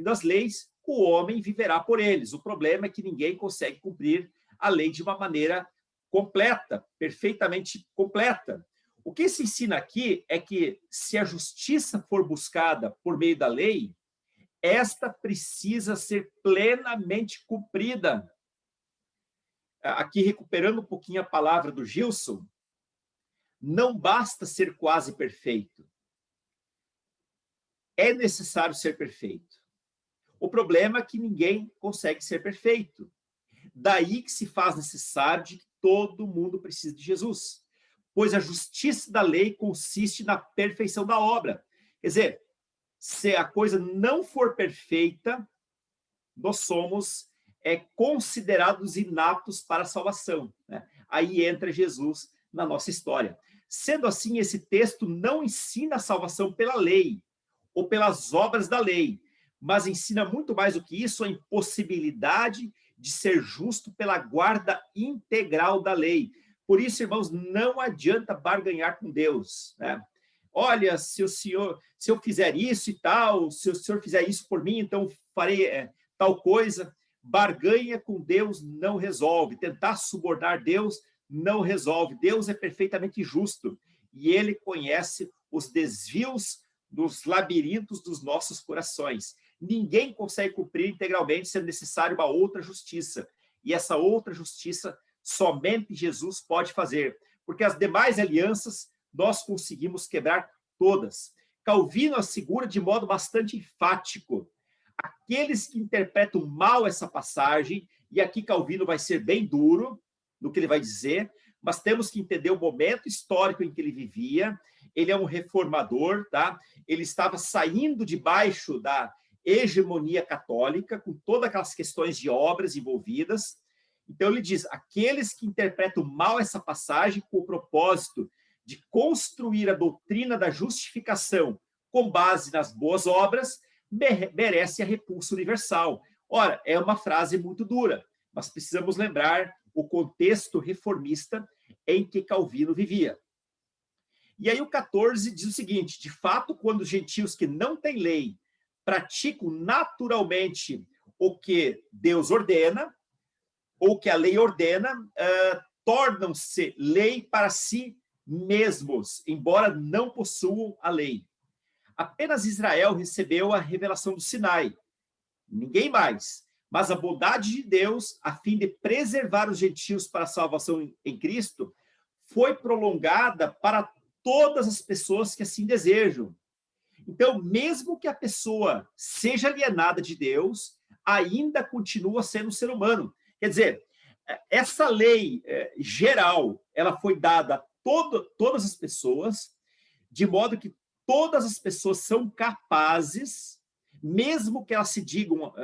as leis, o homem viverá por eles. O problema é que ninguém consegue cumprir a lei de uma maneira completa, perfeitamente completa. O que se ensina aqui é que, se a justiça for buscada por meio da lei, esta precisa ser plenamente cumprida. Aqui, recuperando um pouquinho a palavra do Gilson, não basta ser quase perfeito. É necessário ser perfeito. O problema é que ninguém consegue ser perfeito. Daí que se faz necessário de que todo mundo precisa de Jesus. pois a justiça da lei consiste na perfeição da obra. Quer dizer, se a coisa não for perfeita, nós somos considerados inaptos para a salvação, né? Aí entra Jesus na nossa história. Sendo assim, esse texto não ensina a salvação pela lei ou pelas obras da lei, mas ensina muito mais do que isso, a impossibilidade de ser justo pela guarda integral da lei. Por isso, irmãos, não adianta barganhar com Deus, né? Olha, se eu fizer isso e tal, se o senhor fizer isso por mim, então farei tal coisa. Barganha com Deus não resolve. Tentar subornar Deus não resolve. Deus é perfeitamente justo e ele conhece os desvios dos labirintos dos nossos corações. Ninguém consegue cumprir integralmente, sendo necessário uma outra justiça. E essa outra justiça somente Jesus pode fazer, porque as demais alianças nós conseguimos quebrar todas. Calvino assegura de modo bastante enfático: aqueles que interpretam mal essa passagem, e aqui Calvino vai ser bem duro no que ele vai dizer, mas temos que entender o momento histórico em que ele vivia. Ele é um reformador, tá? Ele estava saindo debaixo da hegemonia católica, com todas aquelas questões de obras envolvidas. Então ele diz: aqueles que interpretam mal essa passagem com o propósito de construir a doutrina da justificação com base nas boas obras, merece a repulsa universal. Ora, é uma frase muito dura, mas precisamos lembrar o contexto reformista em que Calvino vivia. E aí o 14 diz o seguinte: de fato, quando os gentios que não têm lei praticam naturalmente o que Deus ordena, ou que a lei ordena, tornam-se lei para si mesmos, embora não possuam a lei. Apenas Israel recebeu a revelação do Sinai, ninguém mais. Mas a bondade de Deus, a fim de preservar os gentios para a salvação em Cristo, foi prolongada para todas as pessoas que assim desejam. Então, mesmo que a pessoa seja alienada de Deus, ainda continua sendo um ser humano. Quer dizer, essa lei geral, ela foi dada a todas as pessoas, de modo que todas as pessoas são capazes, mesmo que elas se digam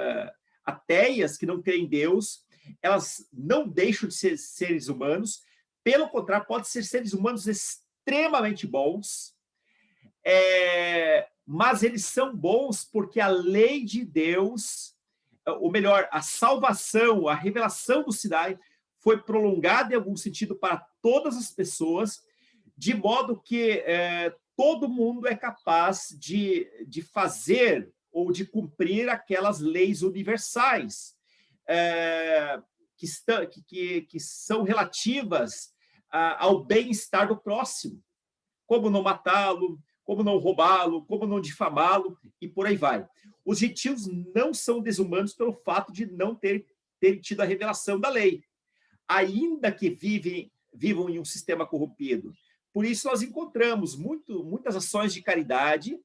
ateias, que não creem em Deus, elas não deixam de ser seres humanos. Pelo contrário, podem ser seres humanos extremamente bons, mas eles são bons porque a lei de Deus, ou melhor, a salvação, a revelação do Sinai, foi prolongada em algum sentido para todas as pessoas, de modo que todo mundo é capaz de fazer ou de cumprir aquelas leis universais que são relativas ao bem-estar do próximo, como não matá-lo, como não roubá-lo, como não difamá-lo, e por aí vai. Os gentios não são desumanos pelo fato de não ter tido a revelação da lei, ainda que vivam em um sistema corrompido. Por isso, nós encontramos muitas ações de caridade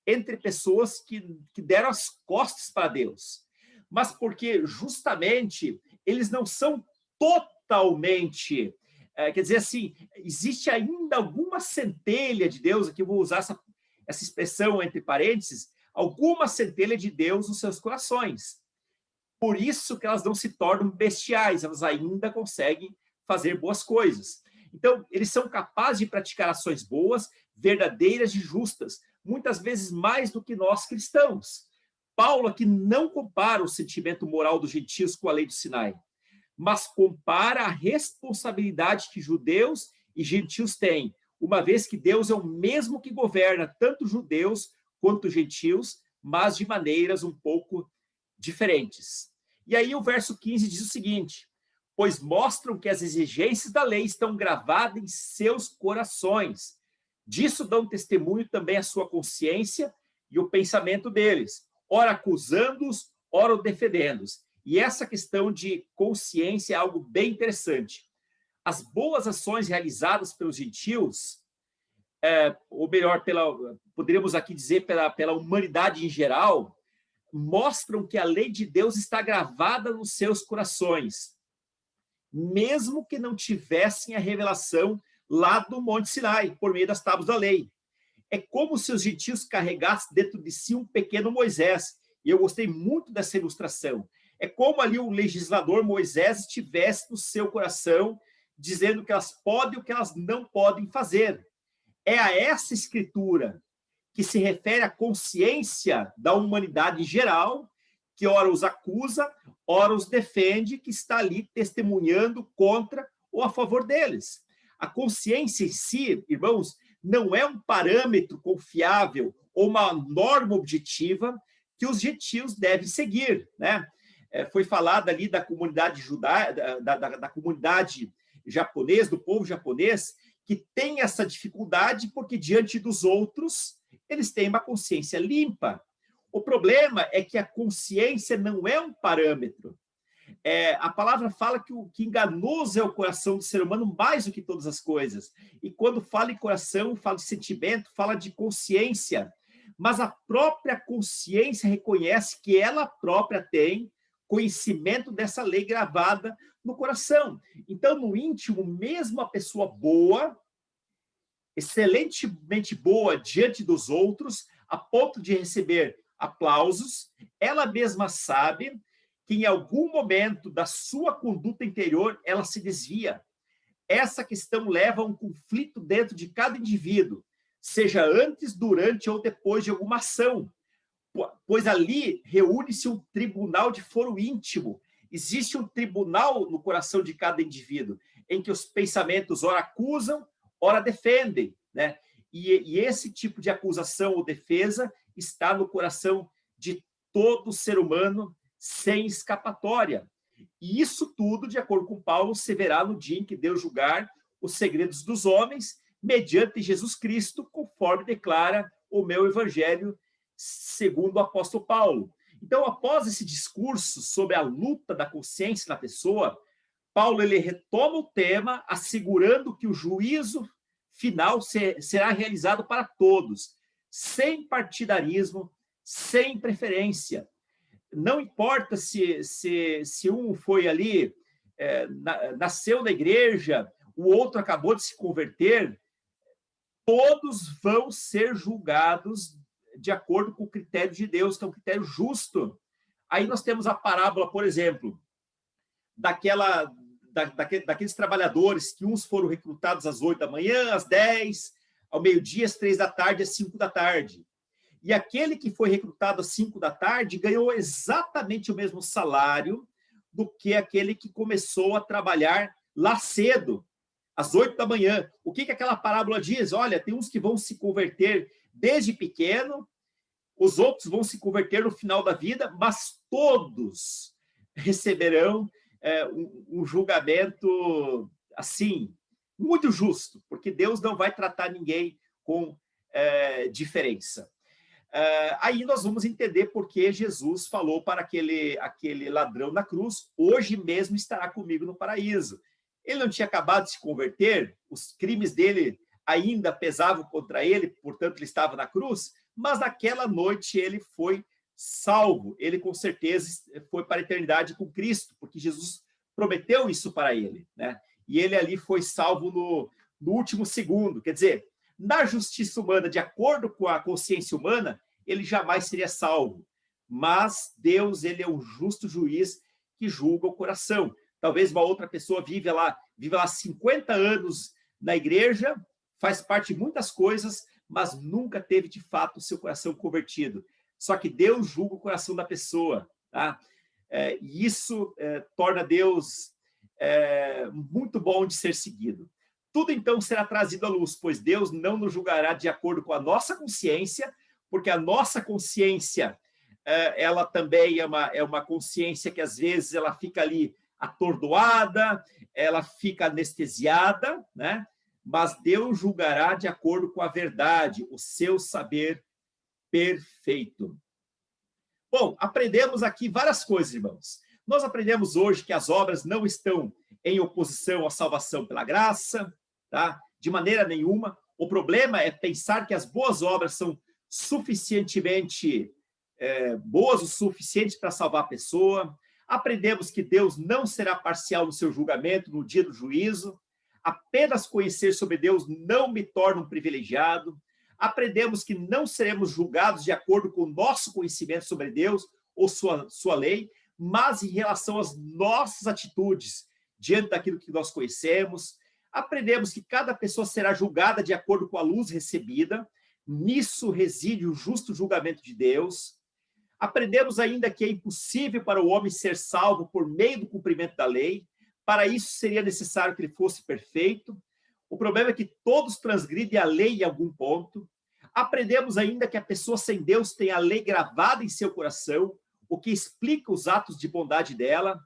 entre pessoas que deram as costas para Deus, mas porque justamente eles não são totalmente... quer dizer assim, existe ainda alguma centelha de Deus, aqui eu vou usar essa expressão entre parênteses, alguma centelha de Deus nos seus corações. Por isso que elas não se tornam bestiais, elas ainda conseguem fazer boas coisas. Então, eles são capazes de praticar ações boas, verdadeiras e justas, muitas vezes mais do que nós cristãos. Paulo aqui não compara o sentimento moral dos gentios com a lei do Sinai, mas compara a responsabilidade que judeus e gentios têm, uma vez que Deus é o mesmo que governa tanto judeus quanto gentios, mas de maneiras um pouco diferentes. E aí o verso 15 diz o seguinte: pois mostram que as exigências da lei estão gravadas em seus corações. Disso dão testemunho também a sua consciência e o pensamento deles, ora acusando-os, ora defendendo-os. E essa questão de consciência é algo bem interessante. As boas ações realizadas pelos gentios, ou melhor, poderíamos aqui dizer pela humanidade em geral, mostram que a lei de Deus está gravada nos seus corações, mesmo que não tivessem a revelação lá do Monte Sinai, por meio das tábuas da lei. É como se os gentios carregassem dentro de si um pequeno Moisés. E eu gostei muito dessa ilustração. É como ali o legislador Moisés estivesse no seu coração, dizendo o que elas podem e o que elas não podem fazer. É a essa escritura que se refere à consciência da humanidade em geral, que ora os acusa, ora os defende, que está ali testemunhando contra ou a favor deles. A consciência em si, irmãos, não é um parâmetro confiável ou uma norma objetiva que os gentios devem seguir, né? Foi falado ali da comunidade judaica, da comunidade japonesa, do povo japonês, que tem essa dificuldade porque diante dos outros eles têm uma consciência limpa. O problema é que a consciência não é um parâmetro. A palavra fala que o que enganoso é o coração do ser humano mais do que todas as coisas. E quando fala em coração, fala de sentimento, fala de consciência. Mas a própria consciência reconhece que ela própria tem conhecimento dessa lei gravada no coração. Então, no íntimo, mesmo a pessoa boa, excelentemente boa diante dos outros, a ponto de receber aplausos, ela mesma sabe que em algum momento da sua conduta interior ela se desvia. Essa questão leva a um conflito dentro de cada indivíduo, seja antes, durante ou depois de alguma ação, pois ali reúne-se um tribunal de foro íntimo. Existe um tribunal no coração de cada indivíduo, em que os pensamentos ora acusam, ora defendem, né? E esse tipo de acusação ou defesa está no coração de todo ser humano, sem escapatória. E isso tudo, de acordo com Paulo, se verá no dia em que Deus julgar os segredos dos homens, mediante Jesus Cristo, conforme declara o meu evangelho, segundo o apóstolo Paulo. Então, após esse discurso sobre a luta da consciência na pessoa, Paulo ele retoma o tema, assegurando que o juízo final será realizado para todos, sem partidarismo, sem preferência. Não importa se um foi ali, nasceu na igreja, o outro acabou de se converter, todos vão ser julgados de acordo com o critério de Deus, que é um critério justo. Aí nós temos a parábola, por exemplo, daqueles trabalhadores que uns foram recrutados às 8 da manhã, às 10, ao meio-dia, às 3 da tarde, às 5 da tarde. E aquele que foi recrutado às 5 da tarde ganhou exatamente o mesmo salário do que aquele que começou a trabalhar lá cedo, às 8 da manhã. O que aquela parábola diz? Olha, tem uns que vão se converter desde pequeno, os outros vão se converter no final da vida, mas todos receberão um julgamento, assim, muito justo, porque Deus não vai tratar ninguém com diferença. Aí nós vamos entender por que Jesus falou para aquele ladrão na cruz: hoje mesmo estará comigo no paraíso. Ele não tinha acabado de se converter, os crimes dele ainda pesavam contra ele, portanto ele estava na cruz, mas naquela noite ele foi salvo. Ele com certeza foi para a eternidade com Cristo, porque Jesus prometeu isso para ele, né? E ele ali foi salvo no último segundo. Quer dizer, na justiça humana, de acordo com a consciência humana, ele jamais seria salvo. Mas Deus, ele é um justo juiz que julga o coração. Talvez uma outra pessoa vive lá 50 anos na igreja, faz parte de muitas coisas, mas nunca teve, de fato, o seu coração convertido. Só que Deus julga o coração da pessoa, tá? E isso torna Deus muito bom de ser seguido. Tudo, então, será trazido à luz, pois Deus não nos julgará de acordo com a nossa consciência, porque a nossa consciência, ela também é uma consciência que, às vezes, ela fica ali atordoada, ela fica anestesiada, né? Mas Deus julgará de acordo com a verdade, o seu saber perfeito. Bom, aprendemos aqui várias coisas, irmãos. Nós aprendemos hoje que as obras não estão em oposição à salvação pela graça, tá? De maneira nenhuma. O problema é pensar que as boas obras são suficientemente boas o suficiente para salvar a pessoa. Aprendemos que Deus não será parcial no seu julgamento no dia do juízo. Apenas conhecer sobre Deus não me torna um privilegiado. Aprendemos que não seremos julgados de acordo com o nosso conhecimento sobre Deus ou sua lei, mas em relação às nossas atitudes diante daquilo que nós conhecemos. Aprendemos que cada pessoa será julgada de acordo com a luz recebida. Nisso reside o justo julgamento de Deus. Aprendemos ainda que é impossível para o homem ser salvo por meio do cumprimento da lei. Para isso seria necessário que ele fosse perfeito. O problema é que todos transgridem a lei em algum ponto. Aprendemos ainda que a pessoa sem Deus tem a lei gravada em seu coração, o que explica os atos de bondade dela.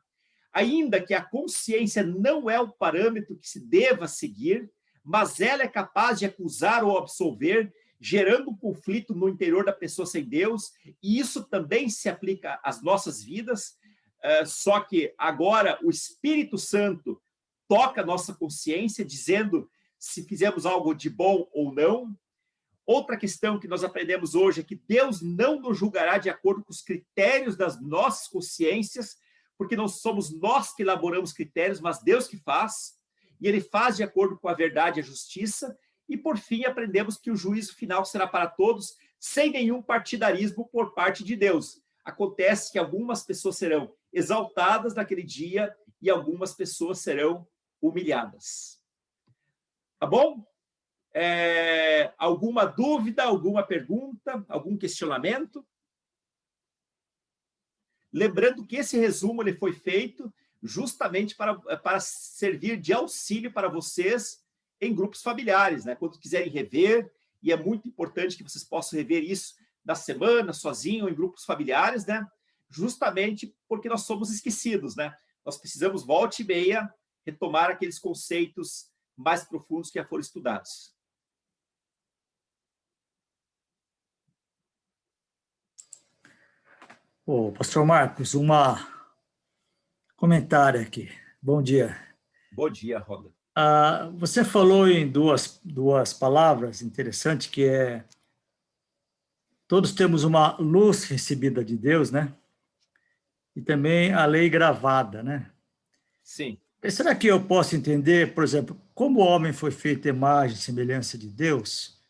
Ainda que a consciência não é o parâmetro que se deva seguir, mas ela é capaz de acusar ou absolver, gerando um conflito no interior da pessoa sem Deus, e isso também se aplica às nossas vidas, só que agora o Espírito Santo toca a nossa consciência, dizendo se fizemos algo de bom ou não. Outra questão que nós aprendemos hoje é que Deus não nos julgará de acordo com os critérios das nossas consciências, porque não somos nós que elaboramos critérios, mas Deus que faz, e Ele faz de acordo com a verdade e a justiça. E, por fim, aprendemos que o juízo final será para todos, sem nenhum partidarismo por parte de Deus. Acontece que algumas pessoas serão exaltadas naquele dia e algumas pessoas serão humilhadas. Tá bom? Alguma dúvida, alguma pergunta, algum questionamento? Lembrando que esse resumo ele foi feito justamente para servir de auxílio para vocês em grupos familiares, né? Quando quiserem rever, e é muito importante que vocês possam rever isso na semana, sozinho, ou em grupos familiares, né? Justamente porque nós somos esquecidos, né? Nós precisamos, volta e meia, retomar aqueles conceitos mais profundos que já foram estudados. Ô, Pastor Marcos, comentário aqui. Bom dia. Bom dia, Roda. Você falou em duas palavras interessantes, que é todos temos uma luz recebida de Deus, né? E também a lei gravada, né? Sim. Será que eu posso entender, por exemplo, como o homem foi feito à imagem e semelhança de Deus?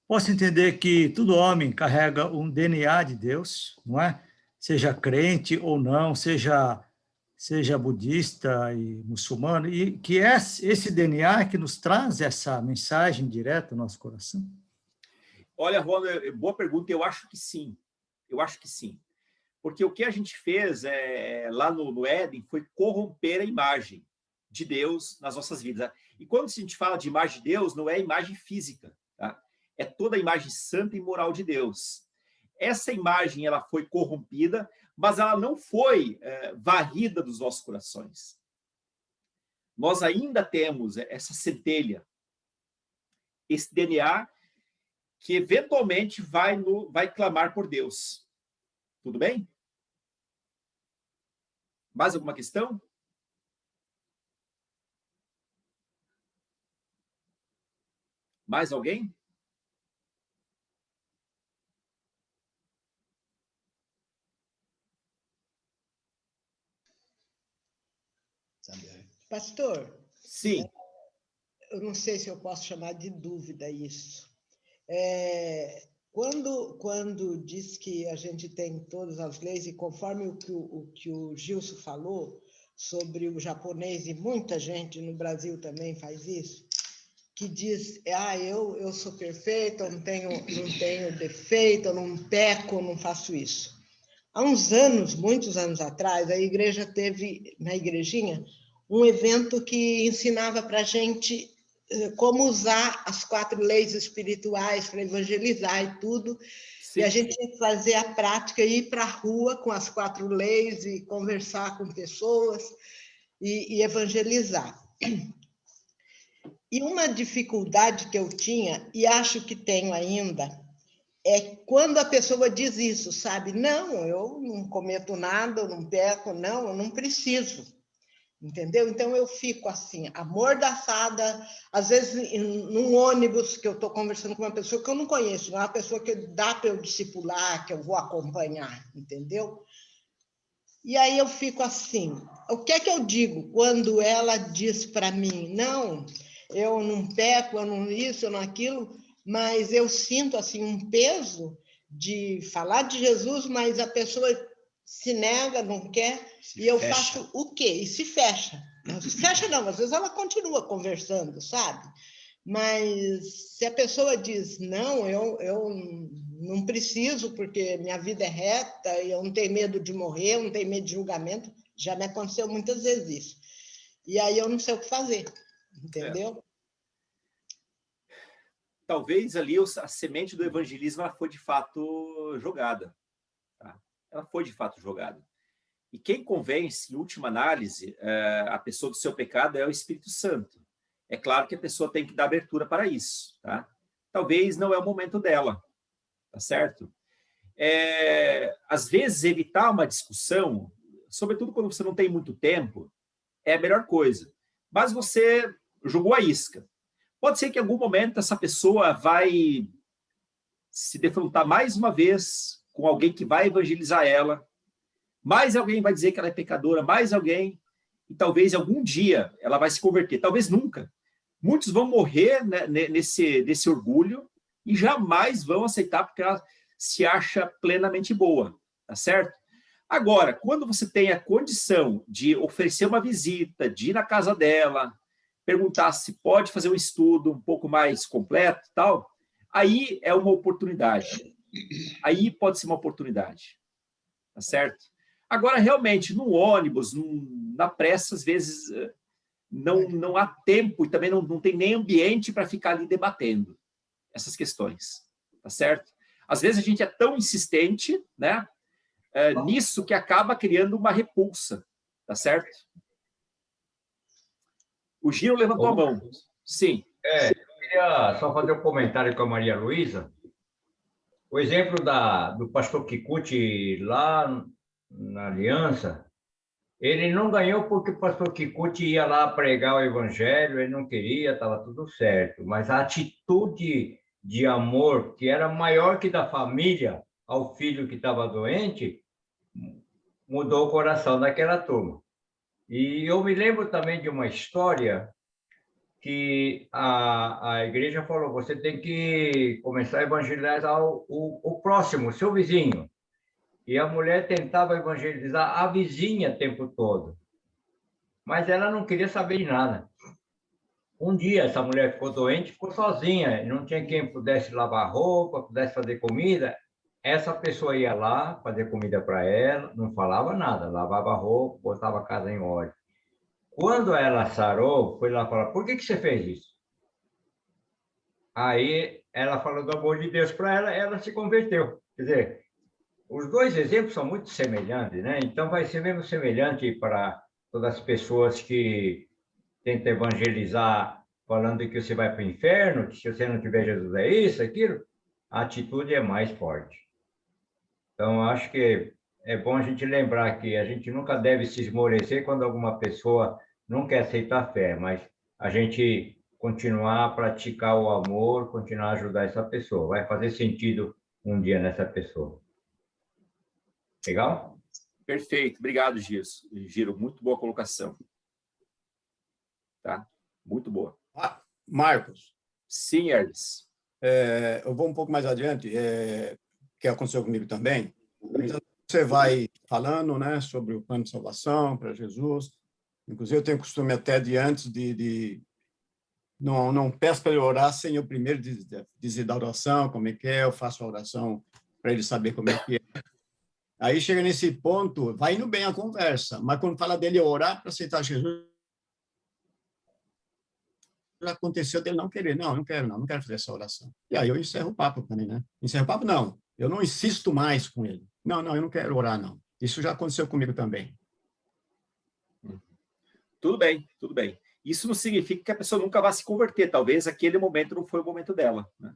Posso entender que todo homem carrega um DNA de Deus, não é? Seja crente ou não, seja budista e muçulmano, e que é esse DNA que nos traz essa mensagem direta ao nosso coração? Olha, Ronald, boa pergunta. Eu acho que sim. Eu acho que sim. Porque o que a gente fez lá no Éden foi corromper a imagem de Deus nas nossas vidas. E quando a gente fala de imagem de Deus, não é imagem física, tá? É toda a imagem santa e moral de Deus. Essa imagem ela foi corrompida, mas ela não foi varrida dos nossos corações. Nós ainda temos essa centelha, esse DNA que eventualmente vai clamar por Deus. Tudo bem? Mais alguma questão? Mais alguém? Pastor, sim. Eu não sei se eu posso chamar de dúvida isso. Quando diz que a gente tem todas as leis, e conforme o que o Gilson falou sobre o japonês, e muita gente no Brasil também faz isso, que diz, eu sou perfeito, eu não tenho defeito, eu não peco, eu não faço isso. Há uns anos, muitos anos atrás, a igreja teve, na igrejinha, um evento que ensinava para a gente como usar as 4 leis espirituais para evangelizar e tudo. Sim. E a gente tinha que fazer a prática, ir para a rua com as 4 leis e conversar com pessoas e evangelizar. E uma dificuldade que eu tinha, e acho que tenho ainda, é quando a pessoa diz isso, sabe? Não, eu não cometo nada, eu não peco, não, eu não preciso. Entendeu? Então, eu fico assim, amordaçada, às vezes, num ônibus que eu estou conversando com uma pessoa que eu não conheço, não é uma pessoa que dá para eu discipular, que eu vou acompanhar, entendeu? E aí eu fico assim, o que é que eu digo quando ela diz para mim, não, eu não peco, eu não isso, eu não aquilo, mas eu sinto assim um peso de falar de Jesus, mas a pessoa se nega, não quer, e eu faço o quê? E se fecha. Não se fecha não, às vezes ela continua conversando, sabe? Mas se a pessoa diz, não, eu não preciso, porque minha vida é reta, e eu não tenho medo de morrer, eu não tenho medo de julgamento, já me aconteceu muitas vezes isso. E aí eu não sei o que fazer, entendeu? Talvez ali a semente do evangelismo ela foi de fato jogada. Tá? Ela foi de fato jogada. E quem convence, em última análise, a pessoa do seu pecado é o Espírito Santo. É claro que a pessoa tem que dar abertura para isso. Tá? Talvez não é o momento dela. Tá certo? Às vezes, evitar uma discussão, sobretudo quando você não tem muito tempo, é a melhor coisa. Mas você jogou a isca. Pode ser que em algum momento essa pessoa vai se defrontar mais uma vez com alguém que vai evangelizar ela, mais alguém vai dizer que ela é pecadora, mais alguém, e talvez algum dia ela vai se converter, talvez nunca. Muitos vão morrer, né, nesse orgulho e jamais vão aceitar porque ela se acha plenamente boa, tá certo? Agora, quando você tem a condição de oferecer uma visita, de ir na casa dela, perguntar se pode fazer um estudo um pouco mais completo, tal, aí é uma oportunidade. Aí pode ser uma oportunidade, tá certo? Agora, realmente, no ônibus, na pressa, às vezes não há tempo e também não tem nem ambiente para ficar ali debatendo essas questões, tá certo? Às vezes a gente é tão insistente, né, nisso que acaba criando uma repulsa, tá certo? O Giro levantou a mão. Sim. Eu queria só fazer um comentário com a Maria Luísa. O exemplo do pastor Kikuchi lá na Aliança, ele não ganhou porque o pastor Kikuchi ia lá pregar o evangelho, ele não queria, estava tudo certo. Mas a atitude de amor, que era maior que da família ao filho que estava doente, mudou o coração daquela turma. E eu me lembro também de uma história que a igreja falou, você tem que começar a evangelizar o próximo, o seu vizinho. E a mulher tentava evangelizar a vizinha o tempo todo. Mas ela não queria saber de nada. Um dia, essa mulher ficou doente, ficou sozinha, não tinha quem pudesse lavar roupa, pudesse fazer comida. Essa pessoa ia lá fazer comida para ela, não falava nada, lavava roupa, botava a casa em ordem. Quando ela sarou, foi lá falar, por que você fez isso? Aí ela falou do amor de Deus para ela, ela se converteu. Quer dizer, os dois exemplos são muito semelhantes, né? Então vai ser mesmo semelhante para todas as pessoas que tentam evangelizar falando que você vai para o inferno, que se você não tiver Jesus é isso, aquilo. A atitude é mais forte. Então, acho que é bom a gente lembrar que a gente nunca deve se esmorecer quando alguma pessoa não quer aceitar a fé, mas a gente continuar a praticar o amor, continuar a ajudar essa pessoa. Vai fazer sentido um dia nessa pessoa. Legal? Perfeito. Obrigado, Giro. Muito boa colocação. Tá? Muito boa. Marcos. Sim, Hermes. Eu vou um pouco mais adiante, que aconteceu comigo também. Então, você vai falando, né, sobre o plano de salvação para Jesus. Inclusive, eu tenho costume até de antes não peço para ele orar sem eu primeiro dizer da oração, como é que é, eu faço a oração para ele saber como é que é. Aí chega nesse ponto, vai indo bem a conversa, mas quando fala dele orar para aceitar Jesus, já aconteceu dele não querer, não quero fazer essa oração. E aí eu encerro o papo também, né? Encerro o papo, não, eu não insisto mais com ele. Não, eu não quero orar, não. Isso já aconteceu comigo também. Tudo bem, tudo bem. Isso não significa que a pessoa nunca vai se converter. Talvez aquele momento não foi o momento dela. Né?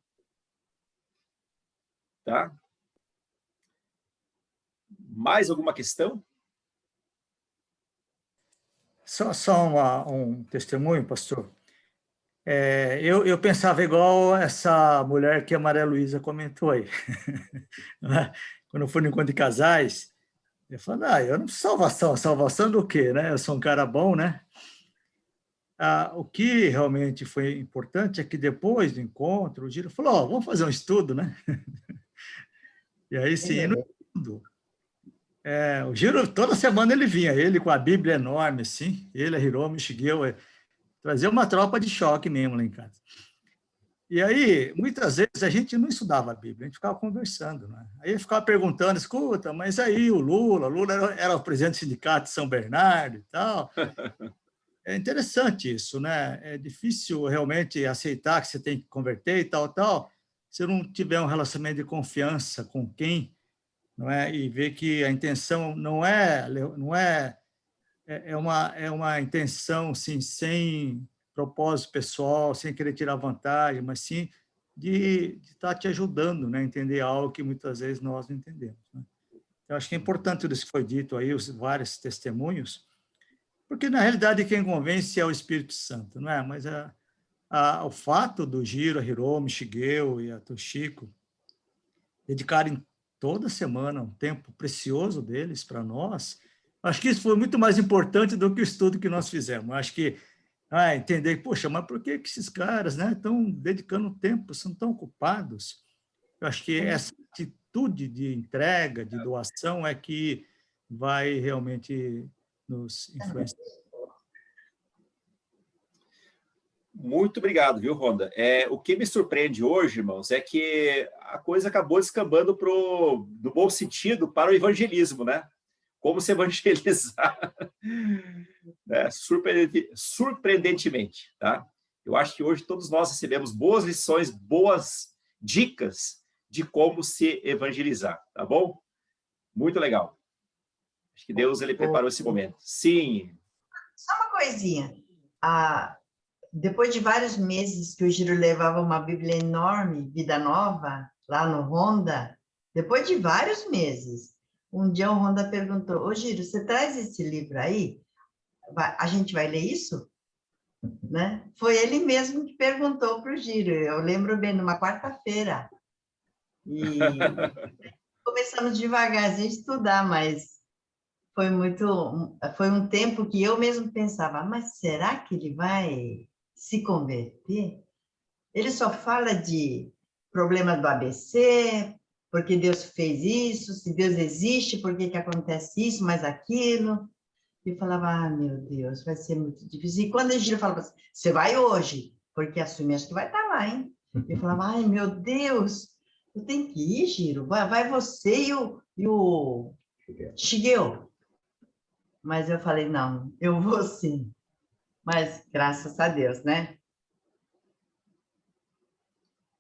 Tá? Mais alguma questão? Só um testemunho, pastor. Eu pensava igual essa mulher que a Maria Luísa comentou aí. Quando eu fui no encontro de casais, eu falei, eu não preciso salvação. Salvação do quê, né? Eu sou um cara bom, né? o que realmente foi importante é que depois do encontro, o Giro falou, ó, vamos fazer um estudo, né? E aí sim, no estudo, o Giro, toda semana ele vinha, ele com a Bíblia enorme, assim, ele, a Hiromi, Shigeo, trazia uma tropa de choque mesmo lá em casa. E aí, muitas vezes, a gente não estudava a Bíblia, a gente ficava conversando, né? Aí ele ficava perguntando, escuta, mas aí o Lula era o presidente do sindicato de São Bernardo e tal. É interessante isso, né? É difícil realmente aceitar que você tem que converter e tal, se não tiver um relacionamento de confiança com quem, não é? E ver que a intenção não é uma intenção assim, sem propósito pessoal, sem querer tirar vantagem, mas sim de estar te ajudando, né? A entender algo que muitas vezes nós não entendemos, né? Eu acho que é importante tudo isso que foi dito aí, os vários testemunhos, porque, na realidade, quem convence é o Espírito Santo, não é? Mas o fato do Giro, a Hiromi, Shigeo e a Toshiko dedicarem toda semana um tempo precioso deles para nós, acho que isso foi muito mais importante do que o estudo que nós fizemos. Acho que entender, poxa, mas por que esses caras, né, estão dedicando tempo, são tão ocupados? Eu acho que essa atitude de entrega, de doação, é que vai realmente nos influenciar. Muito obrigado, viu, Rhonda? O que me surpreende hoje, irmãos, é que a coisa acabou descambando no bom sentido para o evangelismo, né? Como se evangelizar, né? Surpreendentemente, tá? Eu acho que hoje todos nós recebemos boas lições, boas dicas de como se evangelizar, tá bom? Muito legal. Acho que Deus ele preparou esse momento. Sim. Só uma coisinha. Depois de vários meses que o Giro levava uma Bíblia enorme, Vida Nova, lá no Honda, depois de vários meses, um dia o Honda perguntou, ô Giro, você traz esse livro aí? A gente vai ler isso? Né? Foi ele mesmo que perguntou para o Giro, eu lembro bem, numa quarta-feira. E começamos devagarzinho a estudar, mas foi um tempo que eu mesmo pensava, mas será que ele vai se converter? Ele só fala de problema do ABC, porque Deus fez isso, se Deus existe, por que acontece isso, mais aquilo. E falava, meu Deus, vai ser muito difícil. E quando a gente falava assim, você vai hoje, porque assume, acho que vai estar lá, hein? Eu falava, ai, meu Deus, eu tenho que ir, Giro, vai você e o Shigeo. Mas eu falei, não, eu vou sim. Mas graças a Deus, né?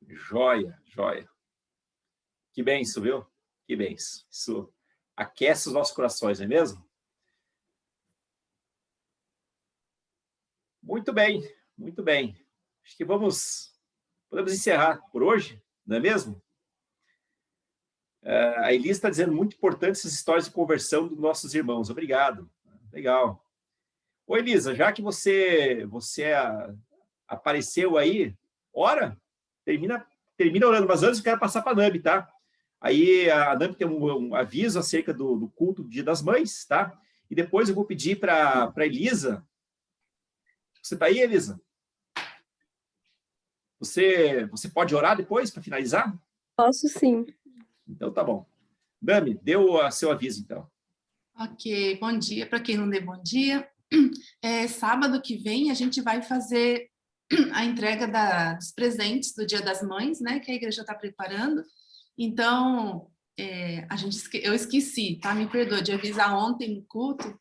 Joia, joia. Que benção, viu? Que benção. Isso aquece os nossos corações, não é mesmo? Muito bem, muito bem. Acho que podemos encerrar por hoje, não é mesmo? A Elisa está dizendo muito importante essas histórias de conversão dos nossos irmãos. Obrigado. Legal. Ô, Elisa, já que você apareceu aí, ora, termina orando, mas antes eu quero passar para a Nambi, tá? Aí a Nambi tem um aviso acerca do culto do Dia das Mães, tá? E depois eu vou pedir para a Elisa. Você está aí, Elisa? Você pode orar depois para finalizar? Posso sim. Então tá bom. Dami, deu o seu aviso, então. Ok, bom dia. Para quem não deu bom dia, sábado que vem a gente vai fazer a entrega dos presentes do Dia das Mães, né? Que a igreja está preparando. Então, eu esqueci, tá? Me perdoa, de avisar ontem no culto.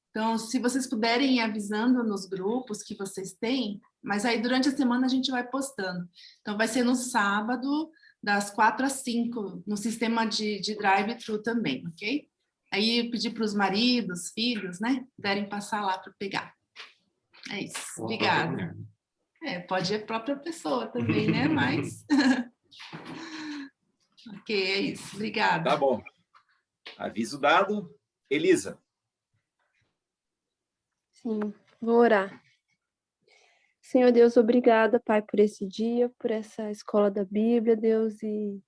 Então, se vocês puderem ir avisando nos grupos que vocês têm, mas aí durante a semana a gente vai postando. Então, vai ser no sábado, das 4 às 5, no sistema de drive-thru também, ok? Aí eu pedi para os maridos, filhos, né, puderem passar lá para pegar. É isso, obrigada. Pode ir a própria pessoa também, né, mas... Ok, é isso, obrigada. Tá bom. Aviso dado. Elisa. Sim, vou orar. Senhor Deus, obrigada, Pai, por esse dia, por essa escola da Bíblia, Deus, e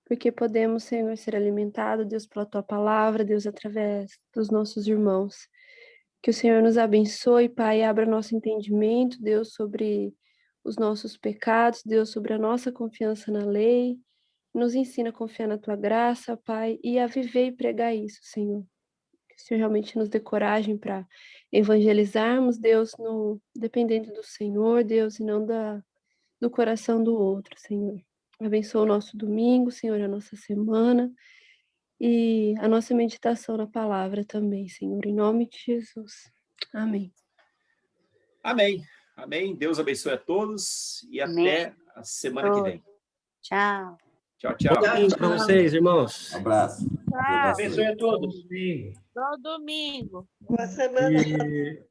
porque podemos, Senhor, ser alimentados, Deus, pela Tua palavra, Deus, através dos nossos irmãos. Que o Senhor nos abençoe, Pai, abra nosso entendimento, Deus, sobre os nossos pecados, Deus, sobre a nossa confiança na lei. Nos ensina a confiar na Tua graça, Pai, e a viver e pregar isso, Senhor. Que o Senhor realmente nos dê coragem para evangelizarmos, Deus, dependendo do Senhor, Deus, e não do coração do outro, Senhor. Abençoa o nosso domingo, Senhor, a nossa semana e a nossa meditação na palavra também, Senhor, em nome de Jesus. Amém. Amém. Amém. Deus abençoe a todos e até a semana que vem. Tchau. Tchau, tchau. Para vocês, irmãos. Um abraço. Abençoe a todos. Bom domingo. Boa semana. Obrigado.